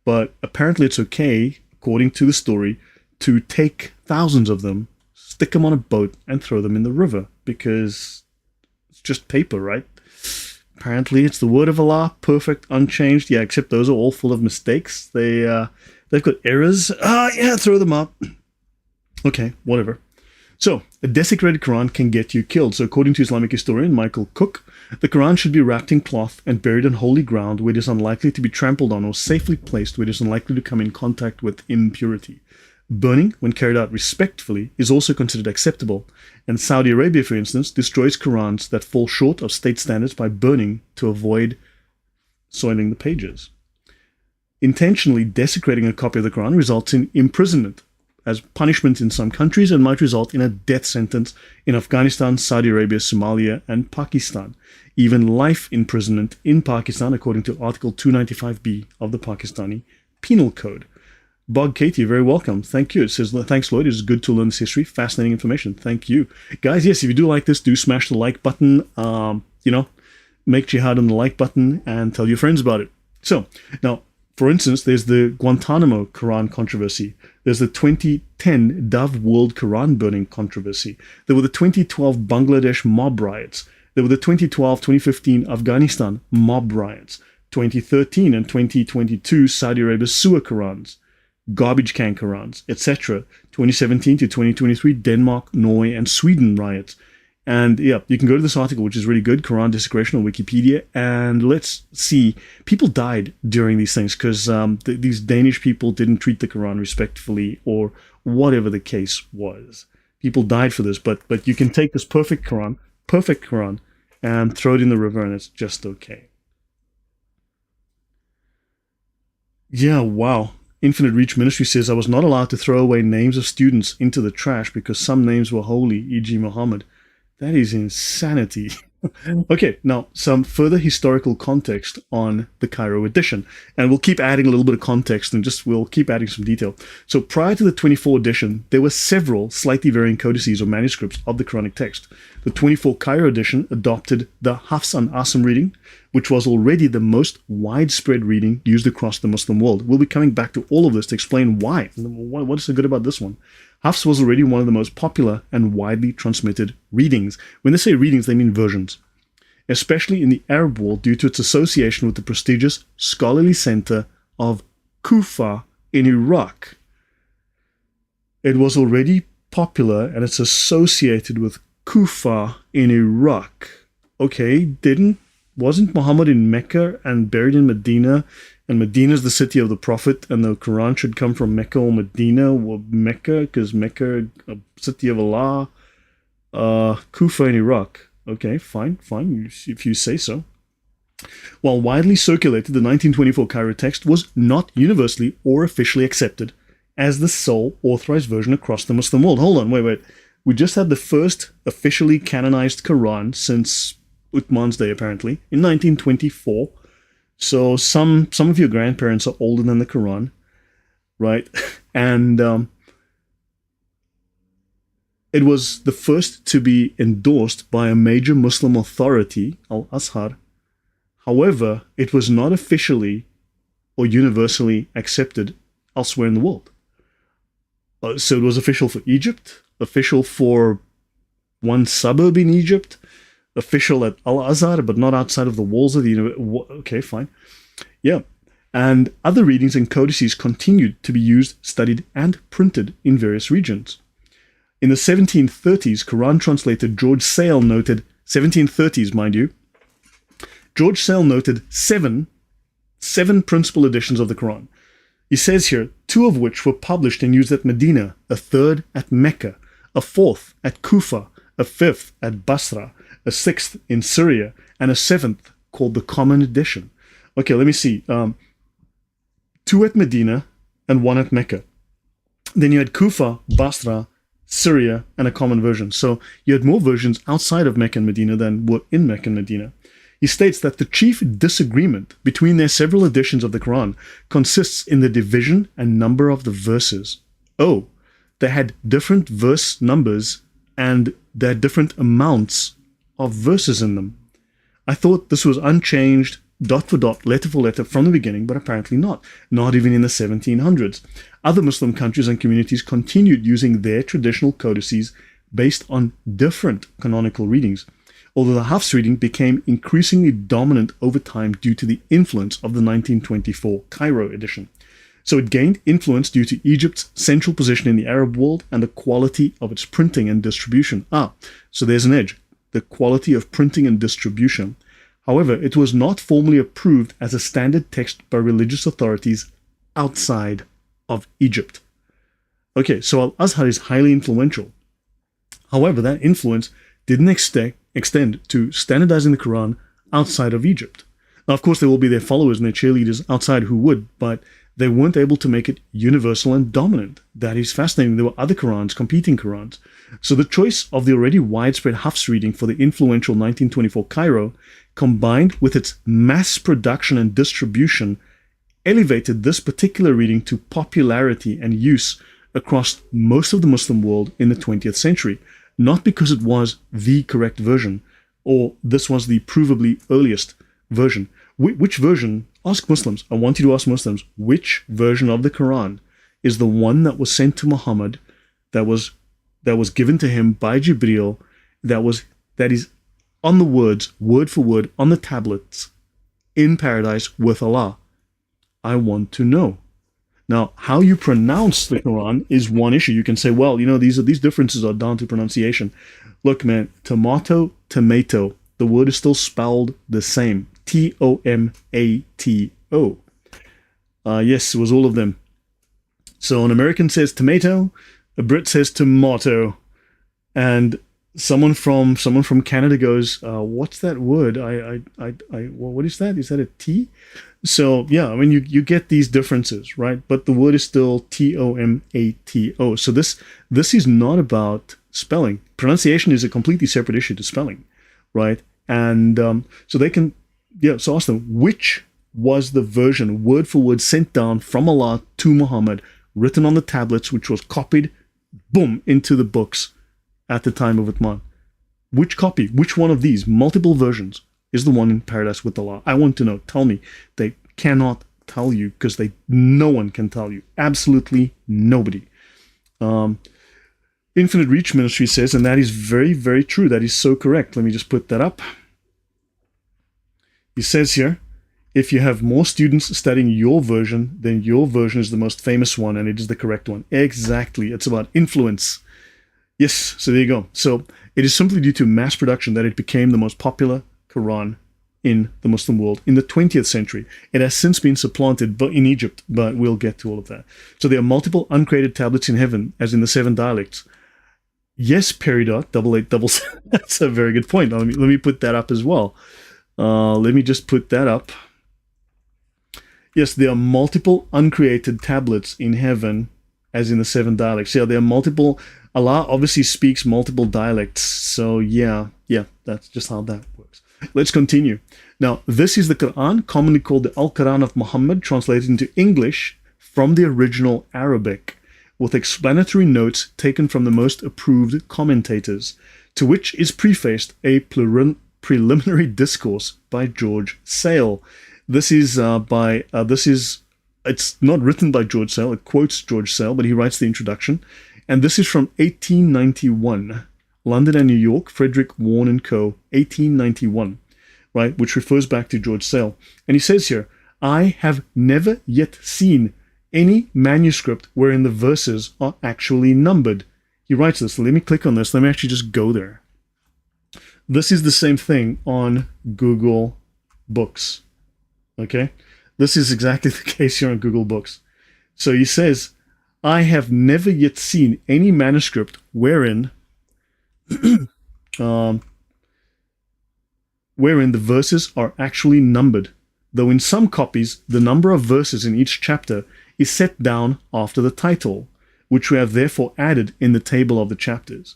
But apparently it's okay, according to the story, to take thousands of them, stick them on a boat, and throw them in the river, because it's just paper, right? Apparently it's the word of Allah, perfect, unchanged. Yeah, except those are all full of mistakes. They've got errors. Yeah, throw them up. Okay, whatever. So, a desecrated Quran can get you killed. So according to Islamic historian Michael Cook, the Quran should be wrapped in cloth and buried on holy ground where it is unlikely to be trampled on, or safely placed where it is unlikely to come in contact with impurity. Burning, when carried out respectfully, is also considered acceptable, and Saudi Arabia, for instance, destroys Qurans that fall short of state standards by burning to avoid soiling the pages. Intentionally desecrating a copy of the Quran results in imprisonment as punishment in some countries and might result in a death sentence in Afghanistan, Saudi Arabia, Somalia, and Pakistan. Even life imprisonment in Pakistan, according to Article 295B of the Pakistani Penal Code. Bog Katie, very welcome. Thank you. It says, thanks, Lloyd. It's good to learn this history. Fascinating information. Thank you. Guys, yes, if you do like this, do smash the like button. Make jihad on the like button and tell your friends about it. So, now, for instance, there's the Guantanamo Quran controversy. There's the 2010 Dove World Quran burning controversy. There were the 2012 Bangladesh mob riots. There were the 2012-2015 Afghanistan mob riots. 2013 and 2022 Saudi Arabia sewer Qurans, garbage can Qurans, etc. 2017 to 2023 Denmark, Norway, and Sweden riots. And yeah, you can go to this article, which is really good, Quran Desecration on Wikipedia, and let's see. People died during these things because these Danish people didn't treat the Quran respectfully, or whatever the case was. People died for this, but you can take this perfect Quran, and throw it in the river, and it's just okay. Yeah, wow. Infinite Reach Ministry says, I was not allowed to throw away names of students into the trash because some names were holy, e.g. Mohammed. That is insanity. Okay, now some further historical context on the Cairo edition. And we'll keep adding a little bit of context and we'll keep adding some detail. So prior to the 24 edition, there were several slightly varying codices or manuscripts of the Quranic text. The 24 Cairo edition adopted the Hafs and Asim reading, which was already the most widespread reading used across the Muslim world. We'll be coming back to all of this to explain why. What is so good about this one? Hafs was already one of the most popular and widely transmitted readings. When they say readings, they mean versions, especially in the Arab world due to its association with the prestigious scholarly center of Kufa in Iraq. It was already popular and it's associated with Kufa in Iraq. Okay, wasn't Muhammad in Mecca and buried in Medina? And Medina is the city of the Prophet, and the Quran should come from Mecca or Medina, or Mecca, because Mecca, a city of Allah, Kufa in Iraq. Okay, fine, if you say so. While widely circulated, the 1924 Cairo text was not universally or officially accepted as the sole authorized version across the Muslim world. Hold on, wait. We just had the first officially canonized Quran since Uthman's day, apparently, in 1924. So some of your grandparents are older than the Quran, right? And it was the first to be endorsed by a major Muslim authority, al-azhar. However, it was not officially or universally accepted elsewhere in the world. So it was official for Egypt, official for one suburb in Egypt, official at al-azhar, but not outside of the walls of the university. Okay, fine. Yeah. And other readings and codices continued to be used, studied, and printed in various regions. In the 1730s, Quran translator George Sale noted, 1730s, mind you, George Sale noted seven principal editions of the Quran. He says here, 2 of which were published and used at Medina, a 3rd at Mecca, a 4th at Kufa, a 5th at Basra, a 6th in Syria, and a 7th called the Common Edition. Okay, let me see. 2 2 at Medina, and 1 at Mecca. Then you had Kufa, Basra, Syria, and a common version. So you had more versions outside of Mecca and Medina than were in Mecca and Medina. He states that the chief disagreement between their several editions of the Quran consists in the division and number of the verses. Oh, they had different verse numbers and they had different amounts of verses in them. I thought this was unchanged, dot for dot, letter for letter from the beginning, but apparently not. Not even in the 1700s. Other Muslim countries and communities continued using their traditional codices based on different canonical readings, although the Hafs reading became increasingly dominant over time due to the influence of the 1924 Cairo edition. So it gained influence due to Egypt's central position in the Arab world and the quality of its printing and distribution. So there's an edge. The quality of printing and distribution. However, it was not formally approved as a standard text by religious authorities outside of Egypt. Okay, so al-azhar is highly influential. However, that influence didn't extend to standardizing the Quran outside of Egypt. Now, of course, there will be their followers and their cheerleaders outside who would, but they weren't able to make it universal and dominant. That is fascinating. There were other Qurans, competing Qurans. So the choice of the already widespread Hafs reading for the influential 1924 Cairo, combined with its mass production and distribution, elevated this particular reading to popularity and use across most of the Muslim world in the 20th century, not because it was the correct version, or this was the provably earliest version. Which version? Ask Muslims. I want you to ask Muslims, which version of the Quran is the one that was sent to Muhammad, that was given to him by Jibreel, that is on the words, word for word, on the tablets, in paradise with Allah? I want to know. Now, how you pronounce the Quran is one issue. You can say, well, these differences are down to pronunciation. Look, man, tomato, the word is still spelled the same. Tomato. Yes, it was all of them. So an American says tomato, a Brit says tomato, and someone from Canada goes, what's that word? What is that? Is that a T? So yeah, I mean, you get these differences, right? But the word is still tomato. So this is not about spelling. Pronunciation is a completely separate issue to spelling, right? And so they can, so ask them, which was the version, word for word, sent down from Allah to Muhammad, written on the tablets, which was copied, boom, into the books at the time of Uthman? Which copy, which one of these multiple versions is the one in paradise with Allah? I want to know. Tell me. They cannot tell you because no one can tell you. Absolutely nobody. Infinite Reach Ministry says, and that is very, very true. That is so correct. Let me just put that up. He says here, if you have more students studying your version, then your version is the most famous one and it is the correct one. Exactly. It's about influence. Yes, so there you go. So it is simply due to mass production that it became the most popular Quran in the Muslim world in the 20th century. It has since been supplanted in Egypt, but we'll get to all of that. So there are multiple uncreated tablets in heaven, as in the 7 dialects. Yes, peridot, 8877. That's a very good point. Let me put that up as well. Let me just put that up. Yes, there are multiple uncreated tablets in heaven, as in the 7 dialects. Yeah, there are multiple. Allah obviously speaks multiple dialects. So yeah, that's just how that works. Let's continue. Now, this is the Quran, commonly called the Al-Quran of Muhammad, translated into English from the original Arabic, with explanatory notes taken from the most approved commentators, to which is prefaced a preliminary discourse by George Sale. It's not written by George Sale, it quotes George Sale, but he writes the introduction. And this is from 1891, London and New York, Frederick Warne & Co., 1891, right, which refers back to George Sale. And he says here, I have never yet seen any manuscript wherein the verses are actually numbered. He writes this. Let me click on this. Let me actually just go there. This is the same thing on Google Books. Okay? This is exactly the case here on Google Books. So he says, I have never yet seen any manuscript wherein wherein the verses are actually numbered. though in some copies the number of verses in each chapter is set down after the title, which we have therefore added in the table of the chapters.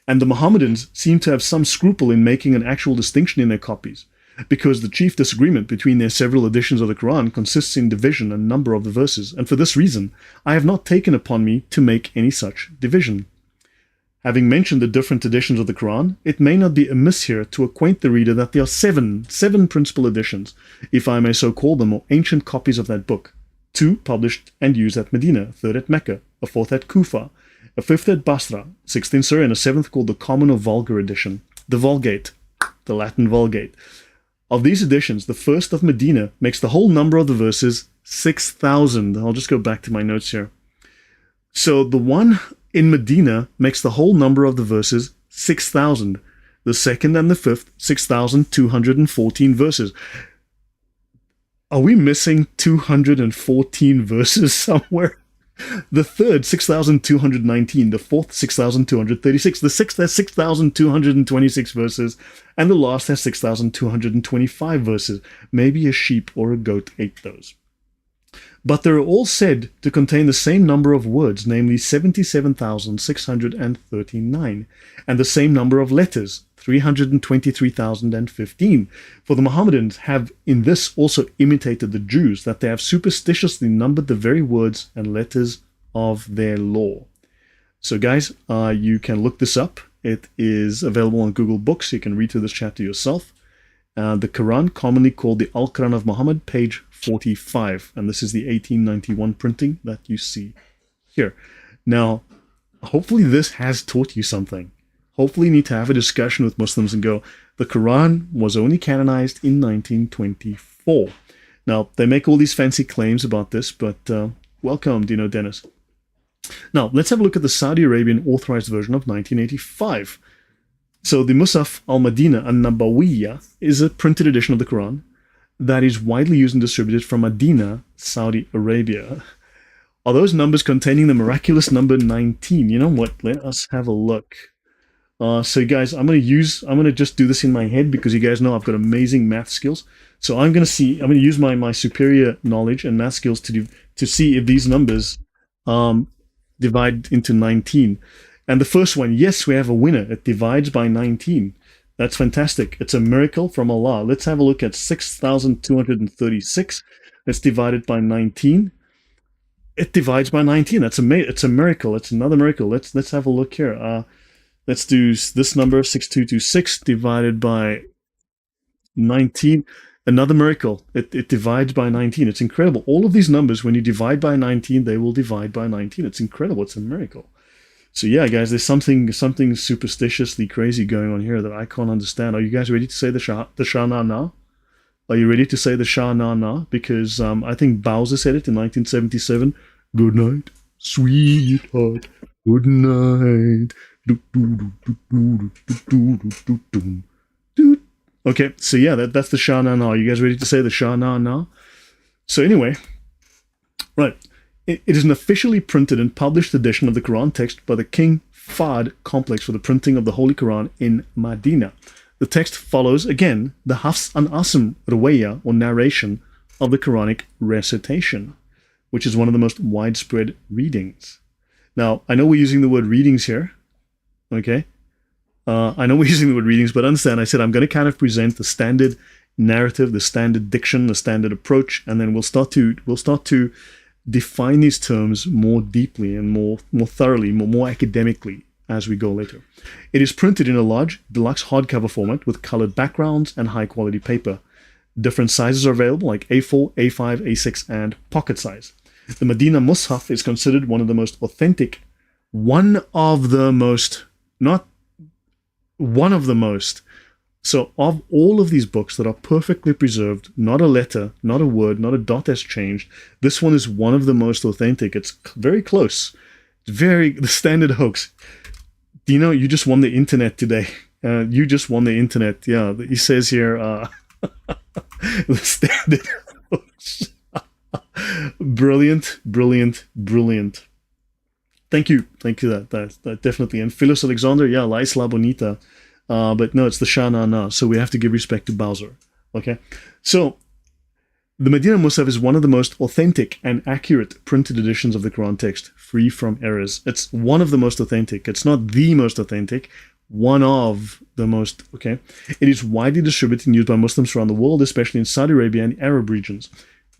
And the Mohammedans seem to have some scruple in making an actual distinction in their copies, because the chief disagreement between their several editions of the Quran consists in division and number of the verses, and for this reason I have not taken upon me to make any such division. Having mentioned the different editions of the Quran, it may not be amiss here to acquaint the reader that there are seven principal editions, if I may so call them, or ancient copies of that book. 2 published and used at Medina, 3rd at Mecca, a 4th at Kufa, a 5th at Basra, 6th in Syria, and a 7th called the Common or Vulgar Edition, the Vulgate, the Latin Vulgate. Of these editions, the first of Medina makes the whole number of the verses 6,000. I'll just go back to my notes here. So the one in Medina makes the whole number of the verses 6,000. The second and the fifth, 6,214 verses. Are we missing 214 verses somewhere? The third, 6,219. The fourth, 6,236. The sixth has 6,226 verses. And the last has 6,225 verses. Maybe a sheep or a goat ate those. But they are all said to contain the same number of words, namely 77,639, and the same number of letters, 323,015. For the Mohammedans have in this also imitated the Jews, that they have superstitiously numbered the very words and letters of their law. So guys, you can look this up. It is available on Google Books. You can read through this chapter yourself. The Quran, commonly called the Al-Quran of Muhammad, page 45. And this is the 1891 printing that you see here. Now, hopefully this has taught you something. Hopefully you need to have a discussion with Muslims and go, the Quran was only canonized in 1924. Now, they make all these fancy claims about this, but welcome, Dino Dennis. Now, let's have a look at the Saudi Arabian authorized version of 1985. So the Musaf al-Madina an-Nabawiyya is a printed edition of the Quran that is widely used and distributed from Medina, Saudi Arabia. Are those numbers containing the miraculous number 19? You know what? Let us have a look. So guys, I'm going to just do this in my head because you guys know I've got amazing math skills. So I'm going to use my superior knowledge and math skills to see if these numbers divide into 19. And the first one, yes, we have a winner. It divides by 19. That's fantastic. It's a miracle from Allah. Let's have a look at 6,236. Let's divide it by 19. It divides by 19. It's a miracle. It's another miracle. Let's have a look here. Let's do this number, 6226, divided by 19. Another miracle. It divides by 19. It's incredible. All of these numbers, when you divide by 19, they will divide by 19. It's incredible. It's a miracle. So yeah, guys, there's something superstitiously crazy going on here that I can't understand. Are you guys ready to say the Shah Na Na? Are you ready to say the Shah Na Na? Because I think Bowser said it in 1977. Good night, sweetheart. Good night. Okay, so yeah, that's the Shah Na Na. Are you guys ready to say the Shah Na Na? So anyway, right. It is an officially printed and published edition of the Quran text by the King Fahd complex for the printing of the Holy Quran in Medina. The text follows, again, the Hafs an Asim Ruwaya, or narration, of the Quranic recitation, which is one of the most widespread readings. Now, I know we're using the word readings here, okay? I know we're using the word readings, but understand, I said I'm going to kind of present the standard narrative, the standard diction, the standard approach, and then we'll start to define these terms more deeply and more thoroughly, more academically as we go later. It is printed in a large deluxe hardcover format with colored backgrounds and high quality paper. Different sizes are available like A4, A5, A6, and pocket size. The Medina Mus'haf is considered one of the most authentic, So of all of these books that are perfectly preserved, not a letter, not a word, not a dot has changed, this one is one of the most authentic. It's very close. The standard hoax. Dino, you just won the internet today. You just won the internet. Yeah, he says here, the standard hoax. Brilliant. Thank you. That definitely. And Phyllis Alexander, yeah, La Isla Bonita. But no, it's the Shah Na Na, so we have to give respect to Bowser. Okay? So, The Medina Musaf is one of the most authentic and accurate printed editions of the Quran text, free from errors. It's one of the most authentic. It's not the most authentic, one of the most, okay? It is widely distributed and used by Muslims around the world, especially in Saudi Arabia and Arab regions.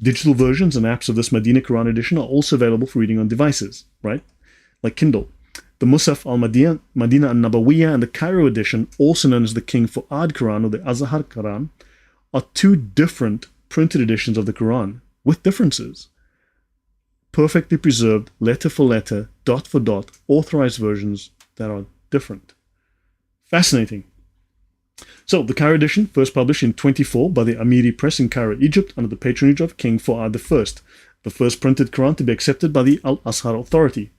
Digital versions and apps of this Medina Quran edition are also available for reading on devices, right? Like Kindle. The Musaf al-Madina, Madina al-Nabawiyya, and the Cairo edition, also known as the King Fuad Quran or the al-azhar Quran, are two different printed editions of the Quran with differences. Perfectly preserved, letter for letter, dot for dot, authorized versions that are different. Fascinating. So, the Cairo edition, first published in 24 by the Amiri Press in Cairo, Egypt, under the patronage of King Fuad I, the first printed Quran to be accepted by the al-azhar authority.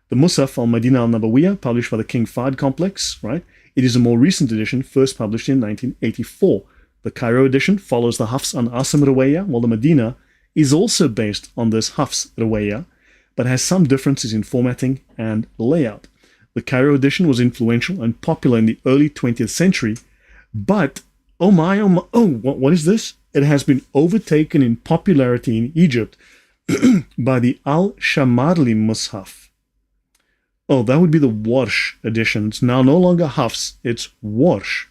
The Musaf al-Madina al-Nabawiyya, published by the King Fahd Complex, right? It is a more recent edition, first published in 1984. The Cairo edition follows the Hafs and Asim Rawaya, while the Medina is also based on this Hafs Rawaya, but has some differences in formatting and layout. The Cairo edition was influential and popular in the early 20th century, but, what is this? It has been overtaken in popularity in Egypt by the al-Shamarli Mus'haf. Oh, that would be the Warsh edition. It's now no longer Hafs, it's Warsh.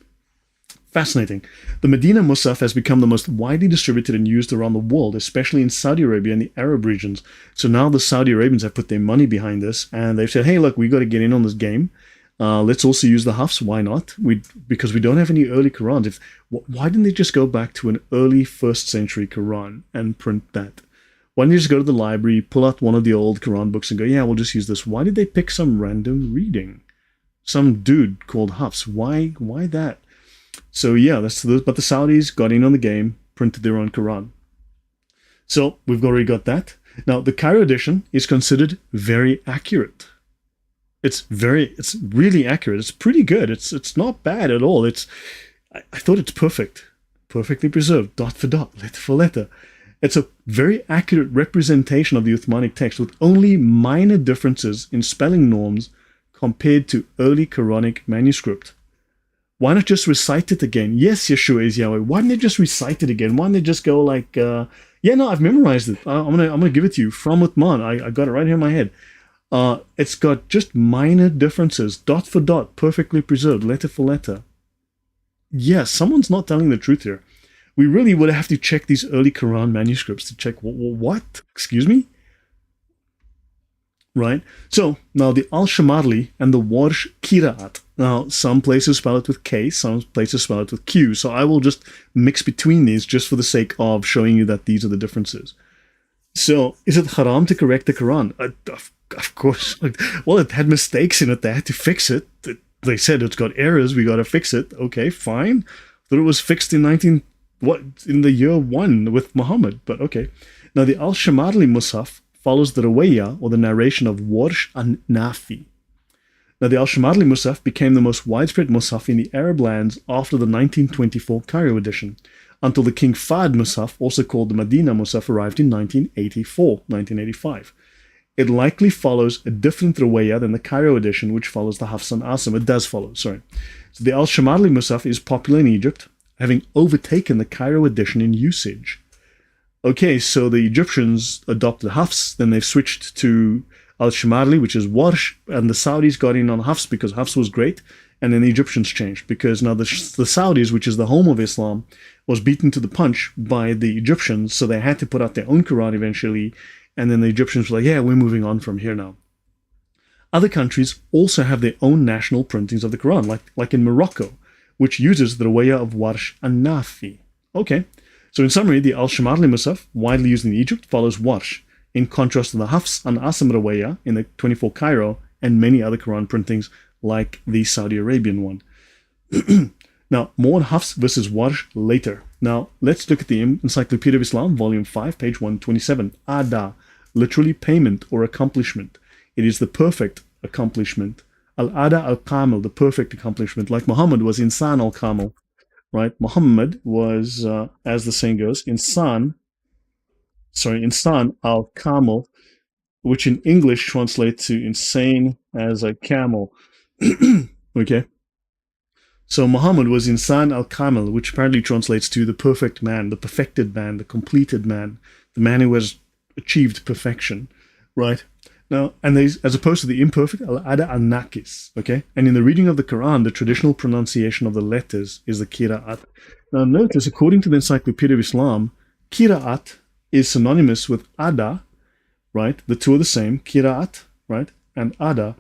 Fascinating. The Medina Musaf has become the most widely distributed and used around the world, especially in Saudi Arabia and the Arab regions. So now the Saudi Arabians have put their money behind this, and they've said, hey, look, we got to get in on this game. Let's also use the Hafs. Why not? Because we don't have any early Qurans. Why didn't they just go back to an early 1st century Quran and print that? Why didn't they just go to the library, pull out one of the old Quran books and go, yeah, we'll just use this? Why did they pick some random reading? Some dude called Hafs. Why that? So yeah, but the Saudis got in on the game, printed their own Quran. So we've already got that. Now the Cairo edition is considered very accurate. It's really accurate. It's pretty good. It's not bad at all. I thought it's perfect, perfectly preserved, dot for dot, letter for letter. It's a very accurate representation of the Uthmanic text with only minor differences in spelling norms compared to early Quranic manuscript. Why not just recite it again? Yes, Yeshua is Yahweh. Why didn't they just recite it again? Why didn't they just go like, yeah, no, I've memorized it. I'm gonna give it to you from Uthman. I got it right here in my head. It's got just minor differences, dot for dot, perfectly preserved, letter for letter. Yeah, someone's not telling the truth here. We really would have to check these early Quran manuscripts to check what? Excuse me? Right? So, now the al-Shamarli and the Warsh Qira'at. Now, some places spell it with K, some places spell it with Q, so I will just mix between these just for the sake of showing you that these are the differences. So, is it haram to correct the Quran? Of course. Well, it had mistakes in it, they had to fix it. They said it's got errors, we gotta fix it. Okay, fine. Thought it was fixed in in the year 1 with Muhammad, but okay. Now, the al-Shamarli Musaf follows the Rawaya, or the narration of Warsh and Nafi. Now, the al-Shamarli Musaf became the most widespread Musaf in the Arab lands after the 1924 Cairo edition, until the King Fahd Musaf, also called the Medina Musaf, arrived in 1985. It likely follows a different Rawaya than the Cairo edition, which follows the Hafs and Asim. It does follow, sorry. So the al-Shamarli Musaf is popular in Egypt, having overtaken the Cairo edition in usage. Okay, so the Egyptians adopted Hafs, then they've switched to al-Shamarli, which is Warsh, and the Saudis got in on Hafs because Hafs was great, and then the Egyptians changed, because now the Saudis, which is the home of Islam, was beaten to the punch by the Egyptians, so they had to put out their own Quran eventually, and then the Egyptians were like, yeah, we're moving on from here now. Other countries also have their own national printings of the Quran, like in Morocco, which uses the Rawaya of Warsh and Nafi. Okay. So in summary, the al-Shamarli Musaf, widely used in Egypt, follows Warsh, in contrast to the Hafs and Asim Rawaya in the 24 Cairo and many other Quran printings like the Saudi Arabian one. Now, more on Hafs versus Warsh later. Now, let's look at the Encyclopedia of Islam, Volume 5, page 127. Ada, literally payment or accomplishment. It is the perfect accomplishment. Al-Ada al-Kamil, the perfect accomplishment, like Muhammad was Insan al-Kamil. Right? Muhammad was, as the saying goes, Insan al-Kamil, which in English translates to insane as a camel. Okay? So Muhammad was insan al-kamil, which apparently translates to the perfect man, the perfected man, the completed man, the man who has achieved perfection, right? Now, and as opposed to the imperfect, al-ada al-nakis, okay? And in the reading of the Quran, the traditional pronunciation of the letters is the Qira'at. Now notice, according to the Encyclopedia of Islam, Qira'at is synonymous with ada, right? The two are the same, Qira'at, right? And ada,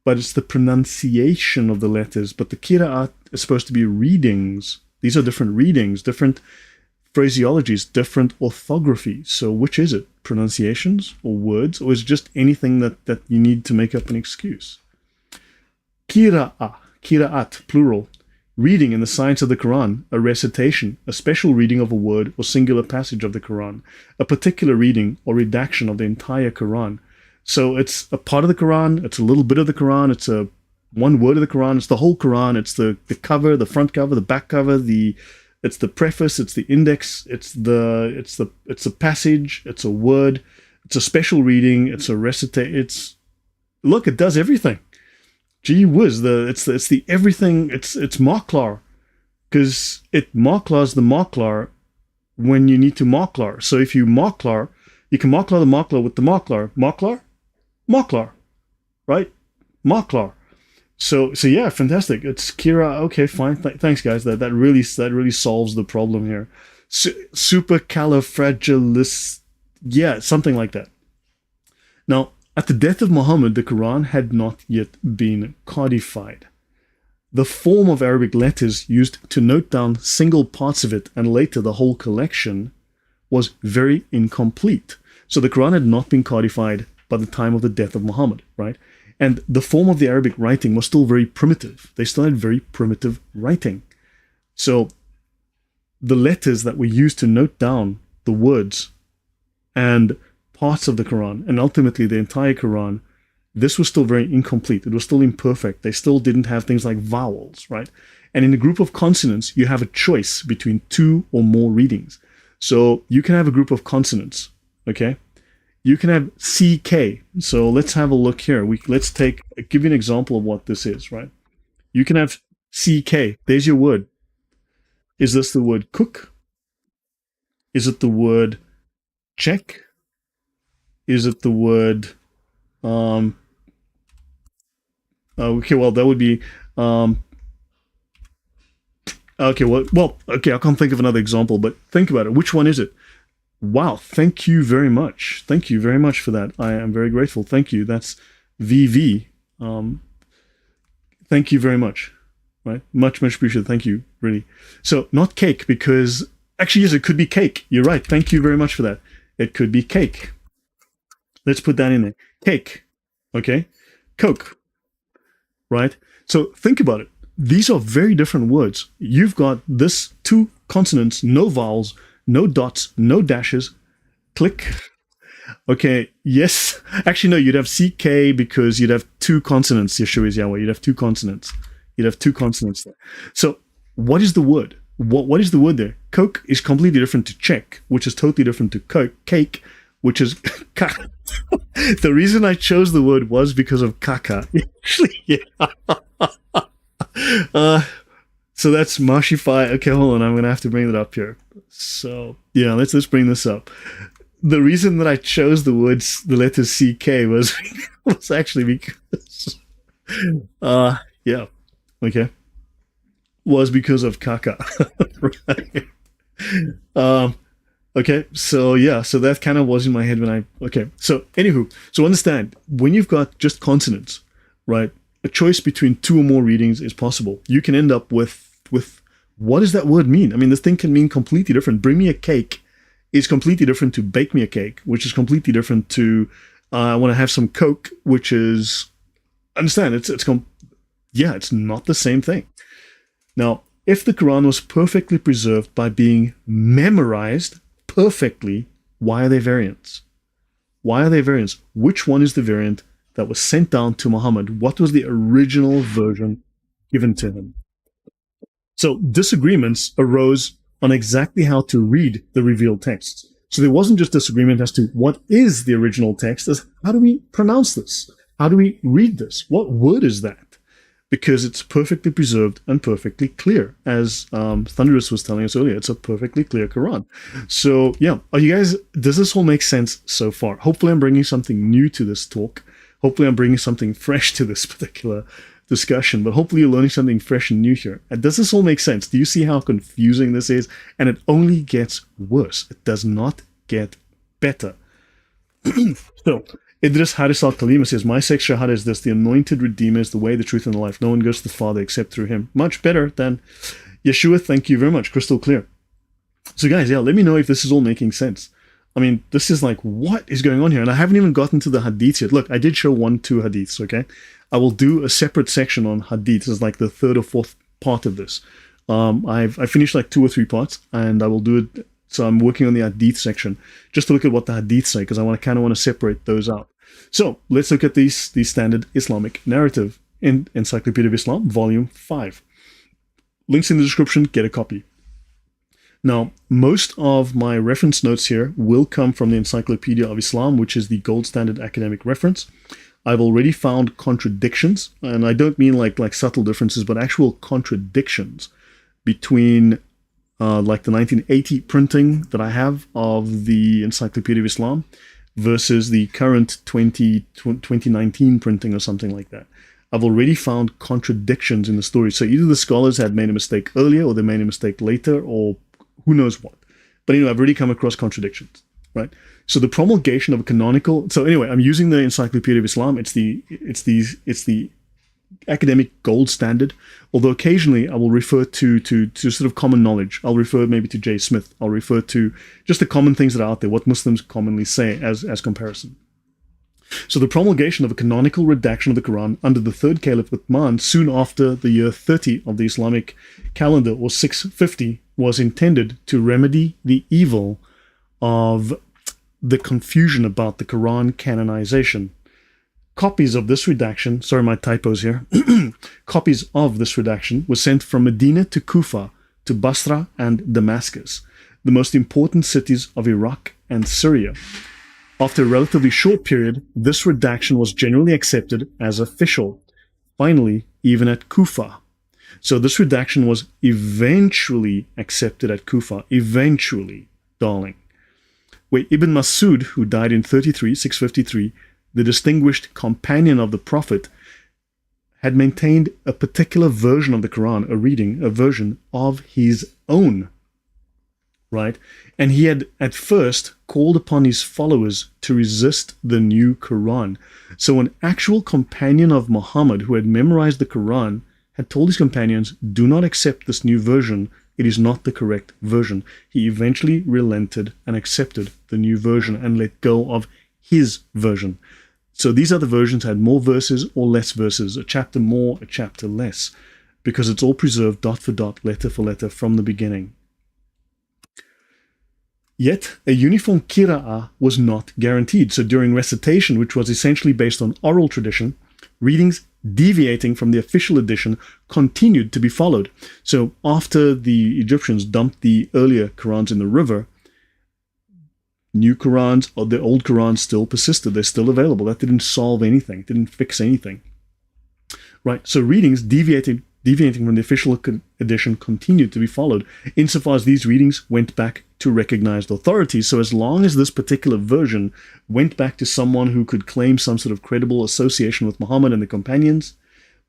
but it's the pronunciation of the letters. But the Qira'at is supposed to be readings. These are different readings, different phraseologies, different orthography. So which is it? Pronunciations or words? Or is it just anything that you need to make up an excuse? Qira'at, plural. Reading in the science of the Quran, a recitation, a special reading of a word or singular passage of the Quran, a particular reading or redaction of the entire Quran. So it's a part of the Quran, it's a little bit of the Quran, it's a one word of the Quran, it's the whole Quran, it's the cover, the front cover, the back cover, it's the preface, it's the index, it's a passage, it's a word, it's a special reading, it's a recitation, look, it does everything. Gee whiz, it's the everything, it's maklar, because it maklars the maklar when you need to maklar. So if you maklar, you can maklar the maklar with the maklar. Maklar, right? Maklar. So yeah, fantastic. It's Kira. Okay, fine. Thanks, guys. That really solves the problem here. Supercalifragilis. Yeah, something like that. Now, at the death of Muhammad, the Quran had not yet been codified. The form of Arabic letters used to note down single parts of it and later the whole collection was very incomplete. So the Quran had not been codified by the time of the death of Muhammad, right? And the form of the Arabic writing was still very primitive. They still had very primitive writing. So the letters that were used to note down the words and parts of the Quran, and ultimately the entire Quran, this was still very incomplete. It was still imperfect. They still didn't have things like vowels, right? And in a group of consonants, you have a choice between two or more readings. So you can have a group of consonants, okay? You can have CK. So let's have a look here. Let's give you an example of what this is, right? You can have CK. There's your word. Is this the word cook? Is it the word check? Is it the word okay, well that would be okay, okay, I can't think of another example, but think about it. Which one is it? Wow, thank you very much. Thank you very much for that. I am very grateful. Thank you. That's VV. Thank you very much. Right? Much appreciated. Thank you, really. So, not cake, because actually, yes, it could be cake. You're right. Thank you very much for that. It could be cake. Let's put that in there. Cake. Okay? Coke. Right? So, think about it. These are very different words. You've got this two consonants, no vowels, no dots, no dashes. Click. Okay, yes. Actually, no, you'd have CK because you'd have two consonants. Yeshua is Yahweh. You'd have two consonants. You'd have two consonants there. So, what is the word? What is the word there? Coke is completely different to check, which is totally different to coke. Cake, which is kaka. The reason I chose the word was because of kaka. Actually, yeah. So that's Mashify. Okay, hold on. I'm going to have to bring that up here. So, yeah, let's bring this up. The reason that I chose the letter CK was actually because, yeah, okay, was because of Kaka. Right. Okay, so yeah, so that kind of was in my head when okay, so anywho, so understand, when you've got just consonants, right, a choice between two or more readings is possible. You can end up with what does that word mean? I mean, this thing can mean completely different. Bring me a cake is completely different to bake me a cake, which is completely different to I want to have some Coke, which is, understand, it's not the same thing. Now, if the Quran was perfectly preserved by being memorized perfectly, why are there variants? Why are there variants? Which one is the variant that was sent down to Muhammad? What was the original version given to him? So disagreements arose on exactly how to read the revealed texts. So there wasn't just disagreement as to what is the original text, as how do we pronounce this? How do we read this? What word is that? because it's perfectly preserved and perfectly clear. As Thunderous was telling us earlier, it's a perfectly clear Quran. So yeah, are you guys, does this all make sense so far? Hopefully I'm bringing something new to this talk. Hopefully I'm bringing something fresh to this particular discussion, but hopefully you're learning something fresh and new here. And does this all make sense? Do you see how confusing this is? And it only gets worse. It does not get better. So, Idris Haris al-Kalima says, my sex shahada is this: the anointed Redeemer is the way, the truth, and the life. No one goes to the Father except through him. Much better than Yeshua. Thank you very much. Crystal clear. So guys, yeah, let me know if this is all making sense. I mean, this is like, what is going on here? And I haven't even gotten to the hadiths yet. Look, I did show 1-2 hadiths, okay? I will do a separate section on hadiths as like the third or fourth part of this. I finished like 2 or 3 parts, and I will do it. So I'm working on the hadith section just to look at what the hadiths say, because I kind of want to separate those out. So let's look at the standard Islamic narrative in Encyclopedia of Islam, Volume 5. Links in the description. Get a copy. Now, most of my reference notes here will come from the Encyclopedia of Islam, which is the gold standard academic reference. I've already found contradictions, and I don't mean like subtle differences, but actual contradictions between like the 1980 printing that I have of the Encyclopedia of Islam versus the current 2019 printing or something like that. I've already found contradictions in the story. So either the scholars had made a mistake earlier, or they made a mistake later, or who knows what. But anyway, I've already come across contradictions, right? So the promulgation of a canonical. So anyway, I'm using the Encyclopedia of Islam. It's the academic gold standard. Although occasionally I will refer to sort of common knowledge. I'll refer maybe to J. Smith. I'll refer to just the common things that are out there, what Muslims commonly say as comparison. So the promulgation of a canonical redaction of the Quran under the third Caliph Uthman soon after the year 30 of the Islamic calendar, or 650, was intended to remedy the evil of the confusion about the Quran canonization. Copies of this redaction, sorry, my typos here, copies of this redaction were sent from Medina to Kufa, to Basra and Damascus, the most important cities of Iraq and Syria. After a relatively short period, this redaction was generally accepted as official, finally, even at Kufa. So this redaction was eventually accepted at Kufa, eventually, darling. Where Ibn Masud, who died in 653, the distinguished companion of the Prophet, had maintained a particular version of the Quran, a version of his own, right? And he had at first called upon his followers to resist the new Quran. So an actual companion of Muhammad who had memorized the Quran had told his companions, do not accept this new version. It is not the correct version. He eventually relented and accepted the new version and let go of his version. So these other versions had more verses or less verses, a chapter more, a chapter less, because it's all preserved dot for dot, letter for letter from the beginning. Yet, a uniform Qira'at was not guaranteed. So during recitation, which was essentially based on oral tradition, readings deviating from the official edition continued to be followed. So after the Egyptians dumped the earlier Qurans in the river, new Qurans or the old Qurans still persisted. They're still available. That didn't solve anything. It didn't fix anything. Right? So readings deviating from the official edition continued to be followed, insofar as these readings went back to recognized authorities. So as long as this particular version went back to someone who could claim some sort of credible association with Muhammad and the companions,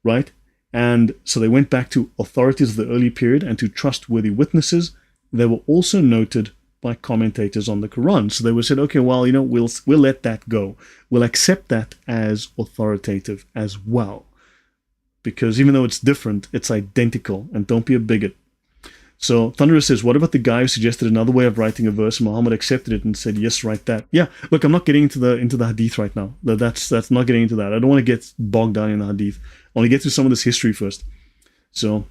right? And so they went back to authorities of the early period and to trustworthy witnesses. They were also noted by commentators on the Quran. So they were said, okay, well, we'll let that go. We'll accept that as authoritative as well. Because even though it's different, it's identical, and don't be a bigot. So Thunderous says, what about the guy who suggested another way of writing a verse, and Muhammad accepted it and said, yes, write that? Yeah, look, I'm not getting into the hadith right now. That's not getting into that. I don't want to get bogged down in the hadith. I want to get through some of this history first. So,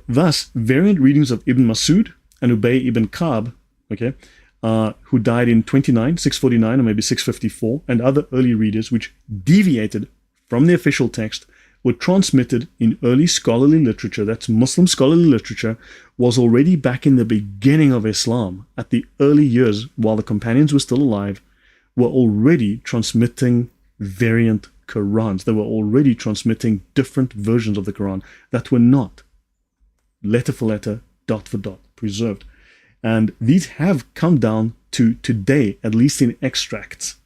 thus, variant readings of Ibn Masud and Ubay ibn Ka'b, okay, who died in 649 or maybe 654, and other early readers which deviated from the official text were transmitted in early scholarly literature. That's Muslim scholarly literature was already back in the beginning of Islam, at the early years while the companions were still alive, were already transmitting variant Qurans. They were already transmitting different versions of the Quran that were not letter for letter, dot for dot, preserved. And these have come down to today, at least in extracts.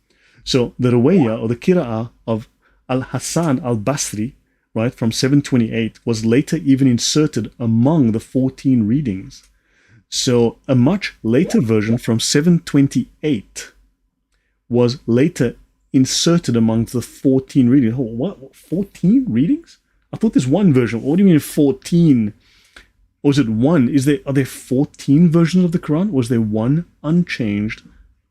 So the Rawaya, or the Qira'at of Al-Hassan al-Basri, right, from 728, was later even inserted among the 14 readings. So a much later version from 728 was later inserted among the 14 readings. Oh, what? 14 readings? I thought there's one version. What do you mean 14? Or is it one? Are there 14 versions of the Quran? Or is there one unchanged,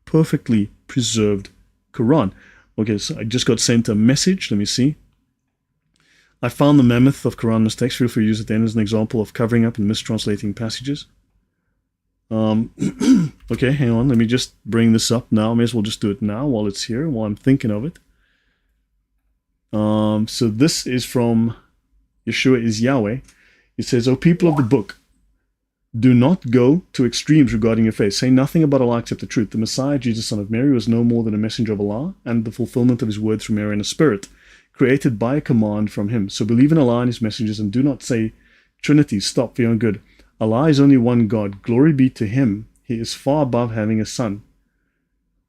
perfectly preserved Quran? Okay, so I just got sent a message. Let me see. I found the mammoth of Quran mistakes. Feel free to use it then as an example of covering up and mistranslating passages. Okay, hang on. Let me just bring this up now. I may as well just do it now while it's here, while I'm thinking of it. So this is from Yeshua is Yahweh. It says, O people of the book, do not go to extremes regarding your faith. Say nothing about Allah except the truth. The Messiah, Jesus, son of Mary, was no more than a messenger of Allah and the fulfillment of his words from Mary and a spirit, created by a command from him. So believe in Allah and his messengers and do not say Trinity. Stop for your own good. Allah is only one God. Glory be to him. He is far above having a son.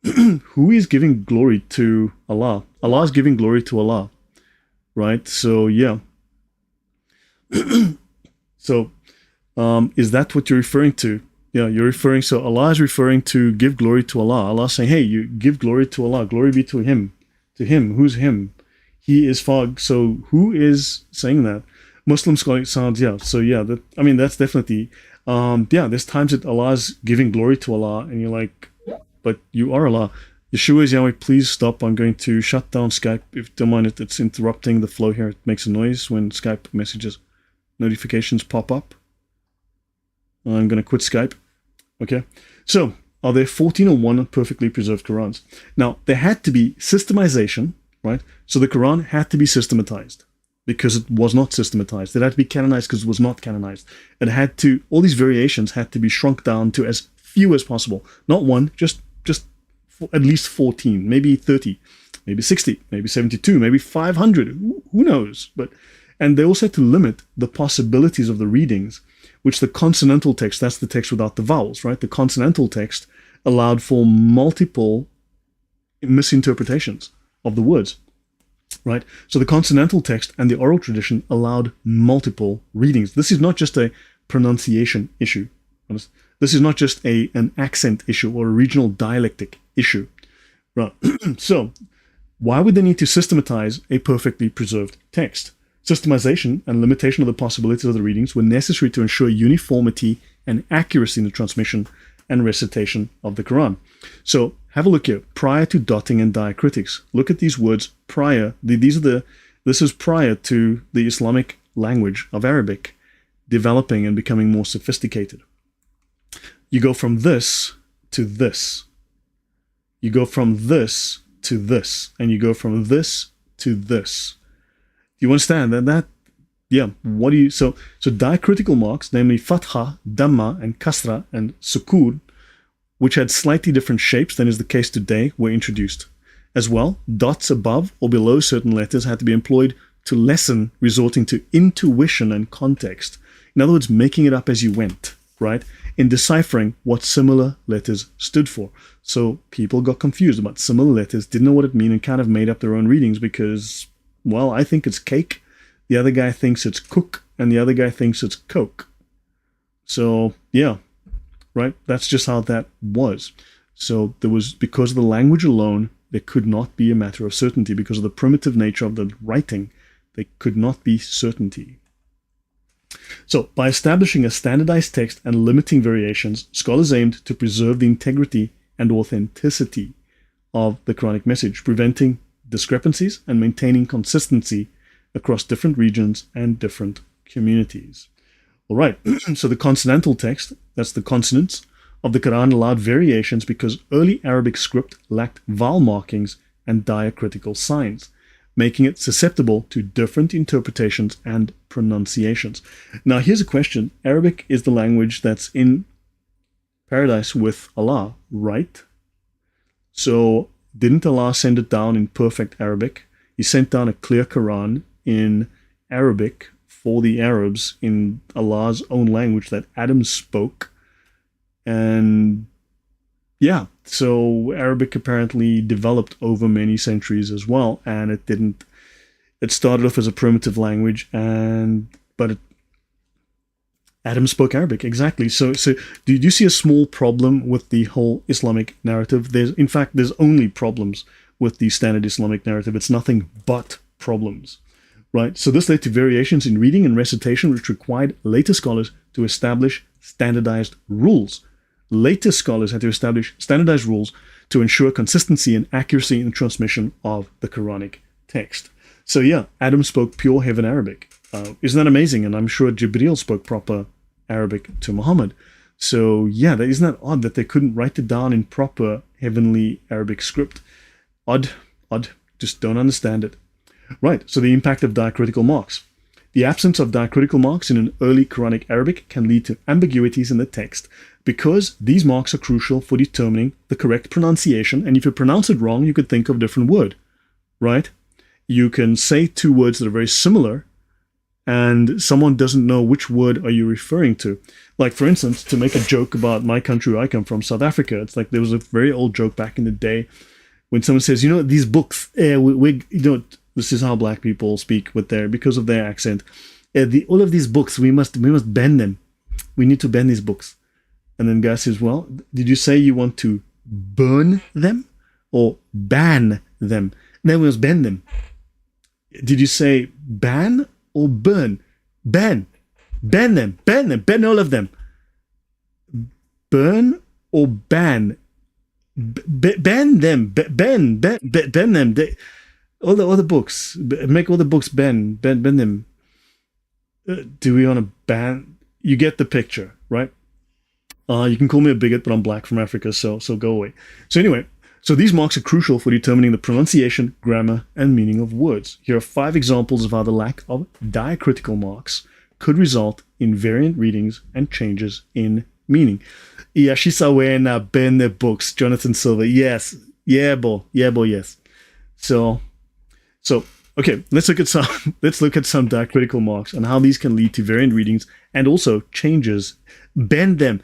Who is giving glory to Allah? Allah is giving glory to Allah. Right? So, yeah. So, is that what you're referring to? Yeah, you're referring, so Allah is referring to give glory to Allah. Allah is saying, hey, you give glory to Allah. Glory be to him. To him. Who's him? He is far. So, who is saying that? Muslim scholar sounds, yeah. So, yeah, that's definitely, yeah, there's times that Allah is giving glory to Allah, and you're like, but you are Allah. Yeshua is Yahweh, please stop. I'm going to shut down Skype. If you don't mind, it's interrupting the flow here. It makes a noise when Skype messages. Notifications pop up. I'm going to quit Skype. Okay. So, are there 14 or 1 perfectly preserved Qurans? Now, there had to be systemization, right? So the Quran had to be systematized because it was not systematized. It had to be canonized because it was not canonized. It had to, all these variations had to be shrunk down to as few as possible. Not one, just at least 14, maybe 30, maybe 60, maybe 72, maybe 500. Who knows? And they also had to limit the possibilities of the readings, which the consonantal text, that's the text without the vowels, right? The consonantal text allowed for multiple misinterpretations of the words, right? So the consonantal text and the oral tradition allowed multiple readings. This is not just a pronunciation issue. This is not just an accent issue or a regional dialectic issue, right? So why would they need to systematize a perfectly preserved text? Systemization and limitation of the possibilities of the readings were necessary to ensure uniformity and accuracy in the transmission and recitation of the Quran. So have a look here. Prior to dotting and diacritics. Look at these words prior. This is prior to the Islamic language of Arabic developing and becoming more sophisticated. You go from this to this. You go from this to this. And you go from this to this. Do you understand that? Yeah. What do you? So diacritical marks, namely fatha, damma, and kasra, and sukoon, which had slightly different shapes than is the case today, were introduced. As well, dots above or below certain letters had to be employed to lessen resorting to intuition and context. In other words, making it up as you went, right? In deciphering what similar letters stood for. So people got confused about similar letters, didn't know what it meant, and kind of made up their own readings because, well, I think it's cake, the other guy thinks it's cook, and the other guy thinks it's coke. So, yeah, right? That's just how that was. So there was, because of the language alone, there could not be a matter of certainty. Because of the primitive nature of the writing, there could not be certainty. So, by establishing a standardized text and limiting variations, scholars aimed to preserve the integrity and authenticity of the Quranic message, preventing discrepancies and maintaining consistency across different regions and different communities. All right, so the consonantal text, that's the consonants of the Quran, allowed variations because early Arabic script lacked vowel markings and diacritical signs, making it susceptible to different interpretations and pronunciations. Now, here's a question. Arabic is the language that's in paradise with Allah, right? So, didn't Allah send it down in perfect Arabic? He sent down a clear Quran in Arabic for the Arabs in Allah's own language that Adam spoke. And yeah, so Arabic apparently developed over many centuries as well, and it started off as a primitive language, but Adam spoke Arabic, exactly. So do you see a small problem with the whole Islamic narrative? In fact, there's only problems with the standard Islamic narrative. It's nothing but problems, right? So this led to variations in reading and recitation, which required later scholars to establish standardized rules. Later scholars had to establish standardized rules to ensure consistency and accuracy in the transmission of the Quranic text. So yeah, Adam spoke pure heaven Arabic. Isn't that amazing? And I'm sure Jibreel spoke proper Arabic to Muhammad. So yeah, isn't that odd that they couldn't write it down in proper heavenly Arabic script? Odd, just don't understand it. Right, so the impact of diacritical marks. The absence of diacritical marks in an early Quranic Arabic can lead to ambiguities in the text because these marks are crucial for determining the correct pronunciation, and if you pronounce it wrong, you could think of a different word, right? You can say two words that are very similar, and someone doesn't know which word are you referring to. Like, for instance, to make a joke about my country where I come from, South Africa, it's like there was a very old joke back in the day when someone says, you know, these books, this is how black people speak because of their accent. All of these books, we must ban them. We need to ban these books. And then guy says, well, did you say you want to burn them or ban them? Then we must ban them. Did you say ban or burn? Ban them, ban all of them. Burn or ban? Ban them, ban them. All the books, make all the books ban them. Do we want to ban? You get the picture, right? You can call me a bigot, but I'm black from Africa, so go away. So anyway, so these marks are crucial for determining the pronunciation, grammar, and meaning of words. Here are 5 examples of how the lack of diacritical marks could result in variant readings and changes in meaning. Yashisawena ben the books, Jonathan Silver. Yes. Yeah, boy, yes. So okay, let's look at some diacritical marks and how these can lead to variant readings and also changes. Bend them.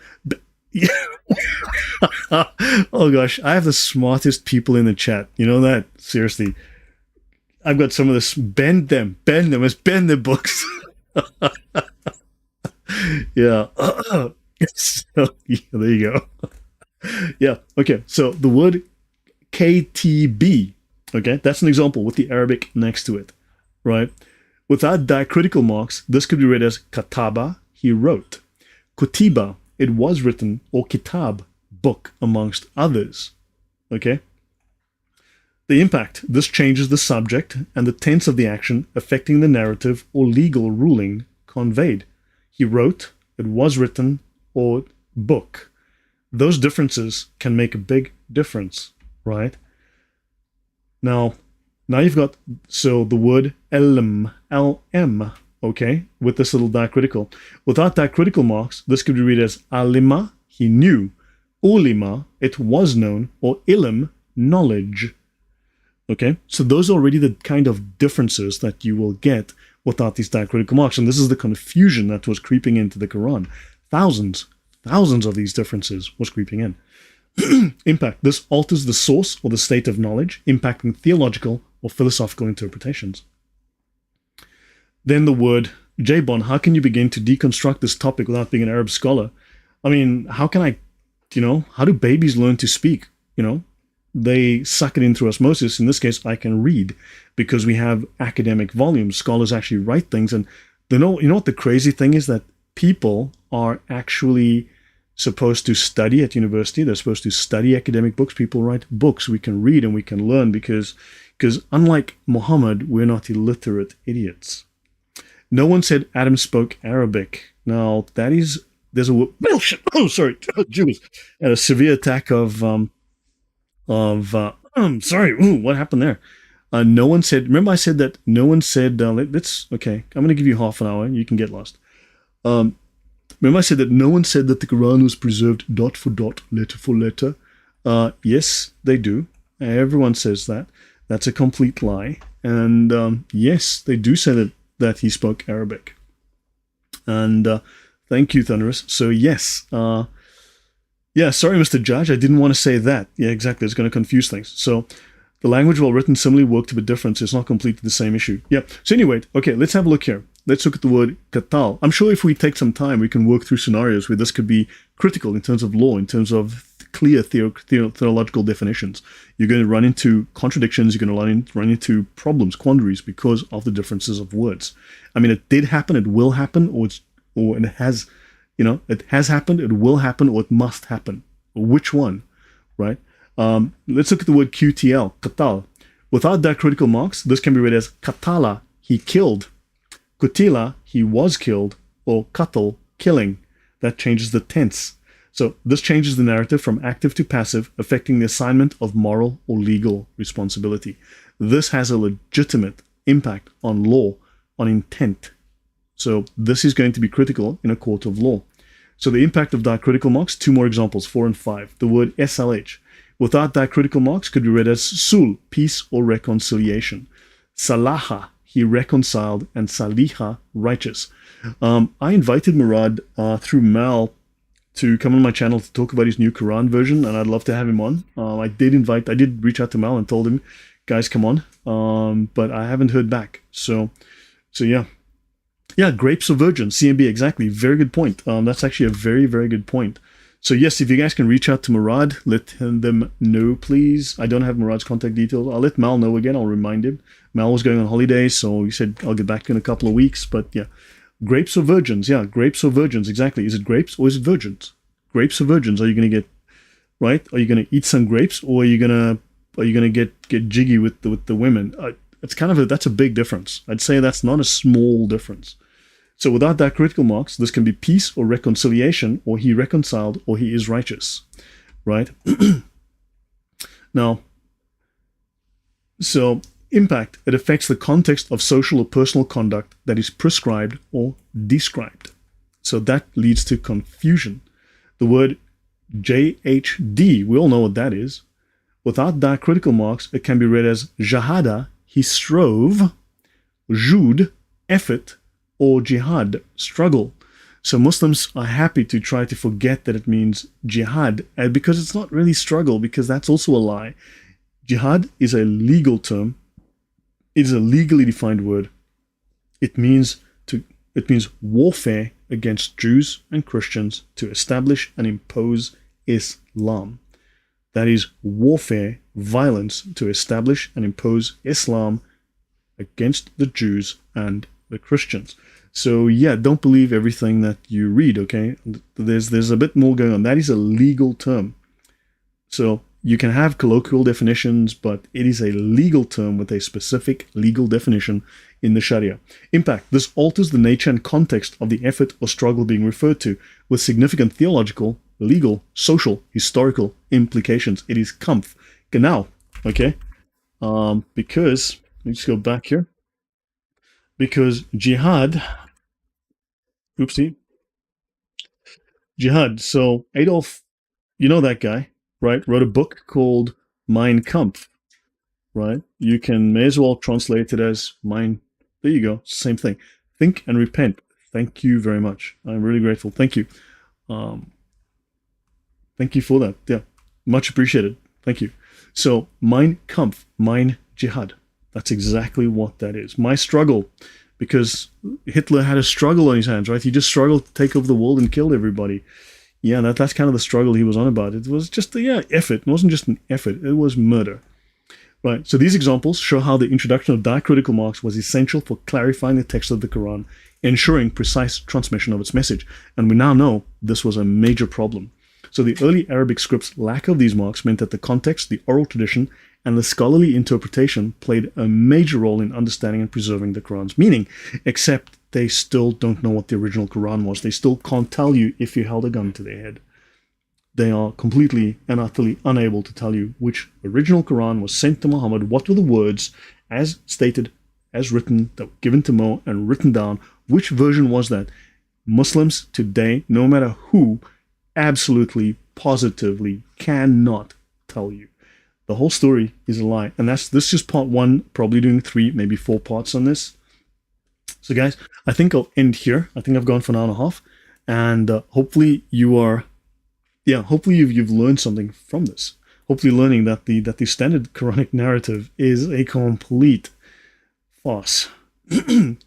Oh gosh, I have the smartest people in the chat. You know that? Seriously. I've got some of this. Bend them. Let's bend the books. Yeah. So, yeah. There you go. Yeah. Okay. So the word KTB. Okay, that's an example with the Arabic next to it, right? Without diacritical marks, this could be read as kataba, he wrote. Kutiba, it was written, or kitab, book, amongst others. Okay? The impact, this changes the subject and the tense of the action, affecting the narrative or legal ruling conveyed. He wrote, it was written, or book. Those differences can make a big difference, right? Now you've got, so the word LM, okay, with this little diacritical. Without diacritical marks, this could be read as alima, he knew, ulima, it was known, or ilm, knowledge. Okay, so those are already the kind of differences that you will get without these diacritical marks. And this is the confusion that was creeping into the Quran. Thousands of these differences was creeping in. Impact. This alters the source or the state of knowledge, impacting theological or philosophical interpretations. Then the word J-Bon. How can you begin to deconstruct this topic without being an Arab scholar? I mean, how can I, how do babies learn to speak? They suck it in through osmosis. In this case, I can read because we have academic volumes. Scholars actually write things. And you know what the crazy thing is? That people are actually supposed to study at university. They're supposed to study academic books. People write books. We can read and we can learn because unlike Muhammad, we're not illiterate idiots. No one said Adam spoke Arabic. Now there's a Jews had a severe attack of sorry. Ooh, what happened there? No one said. Remember, I said that no one said. Let's okay. I'm going to give you half an hour. You can get lost. Remember, I said that no one said that the Quran was preserved dot for dot, letter for letter. Yes, they do. Everyone says that. That's a complete lie. And yes, they do say that he spoke Arabic. And thank you, Thunderous. So yes, yeah, sorry, Mr. Judge, I didn't want to say that. Yeah, exactly, it's going to confuse things. So the language, while written similarly, worked a bit different, so it's not completely the same issue. Yeah, so anyway, okay, let's have a look here. Let's look at the word katal. I'm sure if we take some time, we can work through scenarios where this could be critical in terms of law, in terms of clear theological definitions. You're going to run into contradictions, you're going to run into problems, quandaries, because of the differences of words. I mean, it did happen, it will happen, or it has, it has happened, it will happen, or it must happen. Which one, right? Let's look at the word QTL, katal. Without diacritical marks, this can be read as katala, he killed. Kutila, he was killed, or katal, killing. That changes the tense. So this changes the narrative from active to passive, affecting the assignment of moral or legal responsibility. This has a legitimate impact on law, on intent. So this is going to be critical in a court of law. So the impact of diacritical marks, 2 more examples, 4 and 5. The word SLH, without diacritical marks, could be read as sul, peace or reconciliation. Salaha, he reconciled, and saliha, righteous. I invited Murad through Mal to come on my channel to talk about his new Quran version, and I'd love to have him on. I did reach out to Mal and told him, guys, come on, but I haven't heard back. So yeah. Yeah, grapes or virgins, CMB, exactly. Very good point. That's actually a very, very good point. So yes, if you guys can reach out to Murad, let them know, please. I don't have Murad's contact details. I'll let Mal know again. I'll remind him. Mal was going on holiday, so he said, I'll get back in a couple of weeks. But yeah, grapes or virgins. Yeah, grapes or virgins, exactly. Is it grapes or is it virgins? Grapes or virgins? Are you going to get, right? Are you going to eat some grapes, or are you going to get jiggy with the women? It's kind of that's a big difference. I'd say that's not a small difference. So without diacritical marks, this can be peace or reconciliation, or he reconciled, or he is righteous, right? Now, so impact, it affects the context of social or personal conduct that is prescribed or described. So that leads to confusion. The word JHD, we all know what that is. Without diacritical marks, it can be read as jahada, he strove, jud, effort, or jihad, struggle. So Muslims are happy to try to forget that it means jihad, because it's not really struggle, because that's also a lie. Jihad is a legal term. It is a legally defined word. It means warfare against Jews and Christians to establish and impose Islam. That is warfare, violence to establish and impose Islam against the Jews and the Christians. So yeah, don't believe everything that you read, okay? There's a bit more going on. That is a legal term. So you can have colloquial definitions, but it is a legal term with a specific legal definition in the Sharia. Impact. This alters the nature and context of the effort or struggle being referred to, with significant theological, legal, social, historical implications. It is kampf. Genau. Okay? Because, let me just go back here. Because jihad, jihad. So Adolf, you know that guy, right? Wrote a book called Mein Kampf, right? You may as well translate it as mine. There you go. Same thing. Think and repent. Thank you very much. I'm really grateful. Thank you. Thank you for that. Yeah, much appreciated. Thank you. So Mein Kampf, mein jihad. That's exactly what that is. My struggle, because Hitler had a struggle on his hands, right? He just struggled to take over the world and killed everybody. Yeah, that's kind of the struggle he was on about. It was just effort. It wasn't just an effort. It was murder. Right, so these examples show how the introduction of diacritical marks was essential for clarifying the text of the Quran, ensuring precise transmission of its message. And we now know this was a major problem. So the early Arabic scripts' lack of these marks meant that the context, the oral tradition, and the scholarly interpretation played a major role in understanding and preserving the Quran's meaning, except they still don't know what the original Quran was. They still can't tell you if you held a gun to their head. They are completely and utterly unable to tell you which original Quran was sent to Muhammad, what were the words, as stated, as written, that were given to Mo and written down, which version was that. Muslims today, no matter who, absolutely, positively cannot tell you. The whole story is a lie. And this is just part one, probably doing 3, maybe 4 parts on this. So guys, I think I'll end here. I think I've gone for an hour and a half. And hopefully hopefully you've learned something from this. Hopefully learning that the standard Quranic narrative is a complete farce.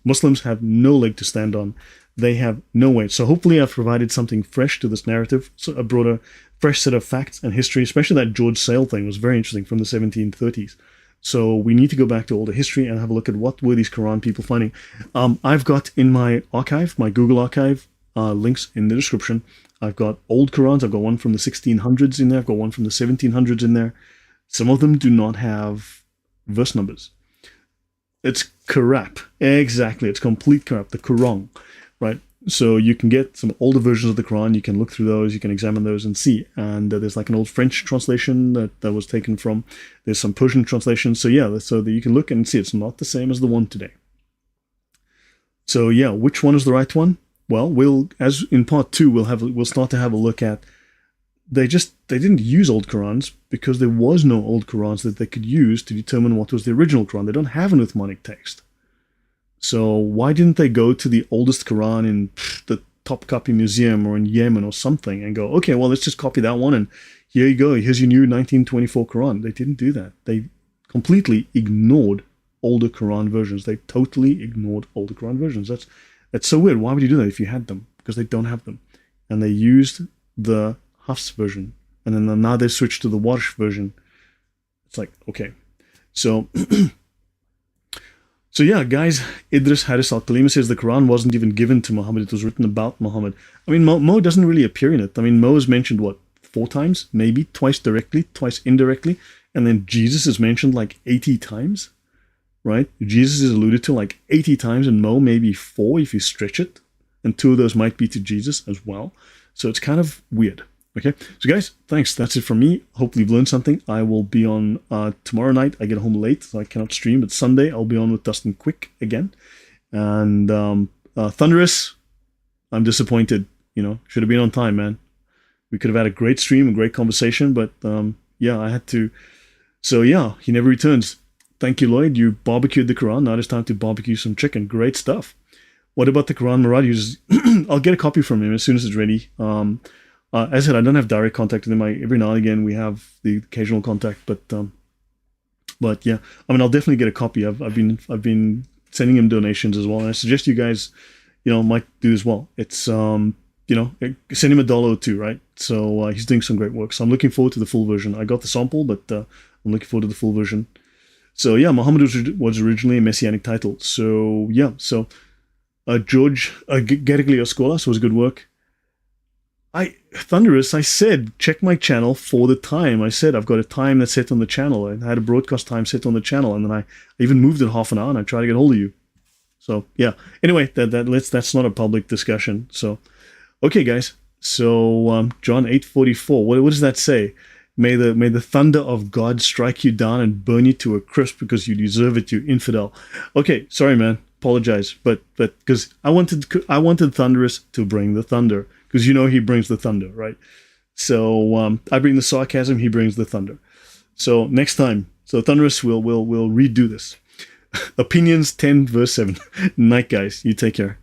Muslims have no leg to stand on. They have no weight. So hopefully I've provided something fresh to this narrative. So I brought a fresh set of facts and history, especially that George Sale thing was very interesting from the 1730s. So we need to go back to older history and have a look at what were these Quran people finding. I've got in my archive, my Google archive, links in the description. I've got old Qurans. I've got one from the 1600s in there. I've got one from the 1700s in there. Some of them do not have verse numbers. It's Qira'at. Exactly. It's complete Qira'at, the Quran, right? So you can get some older versions of the Quran. You can look through those. You can examine those and see. And there's like an old French translation that was taken from. There's some Persian translation. So yeah, so that you can look and see it's not the same as the one today. So yeah, which one is the right one? Well, as in part 2, we'll start to have a look at. They didn't use old Qurans because there was no old Qurans that they could use to determine what was the original Quran. They don't have an Uthmanic text. So why didn't they go to the oldest Quran in the Topkapi Museum or in Yemen or something and go, okay, well, let's just copy that one and here you go. Here's your new 1924 Quran. They didn't do that. They completely ignored older Quran versions. They totally ignored older Quran versions. That's so weird. Why would you do that if you had them? Because they don't have them. And they used the Hafs version. And then now they've switched to the Warsh version. It's like, okay. So, so yeah, guys, Idris Haris Al-Kalima says the Quran wasn't even given to Muhammad. It was written about Muhammad. I mean, Mo doesn't really appear in it. I mean, Mo is mentioned, 4 times? Maybe twice directly, twice indirectly. And then Jesus is mentioned like 80 times. Right? Jesus is alluded to like 80 times, and Mo maybe 4 if you stretch it. And 2 of those might be to Jesus as well. So it's kind of weird. Okay? So guys, thanks. That's it from me. Hopefully you've learned something. I will be on tomorrow night. I get home late, so I cannot stream. But Sunday, I'll be on with Dustin Quick again. And Thunderous, I'm disappointed. Should have been on time, man. We could have had a great stream, a great conversation. But yeah, I had to. So yeah, he never returns. Thank you, Lloyd. You barbecued the Quran. Now it's time to barbecue some chicken. Great stuff. What about the Quran Murad uses? I'll get a copy from him as soon as it's ready. As I said, I don't have direct contact with him. Every now and again we have the occasional contact, but yeah, I mean, I'll definitely get a copy. I've been sending him donations as well, and I suggest you guys, might do as well. It's send him $1 or 2, right? So he's doing some great work. So I'm looking forward to the full version. I got the sample, but I'm looking forward to the full version. So yeah, Muhammad was originally a messianic title. So yeah, so George Gerglioscolas was good work. Thunderous, I said, check my channel for the time. I said, I've got a time that's set on the channel. I had a broadcast time set on the channel, and then I even moved it half an hour, and I tried to get hold of you. So yeah, anyway, that's not a public discussion. So, okay, guys. So John 8:44. What does that say? May the thunder of God strike you down and burn you to a crisp because you deserve it, you infidel. Okay, sorry, man. Apologize, but because I wanted Thunderous to bring the thunder, because he brings the thunder, right? So I bring the sarcasm, he brings the thunder. So next time, Thunderous will redo this. Opinions 10 verse 7. Night, guys. You take care.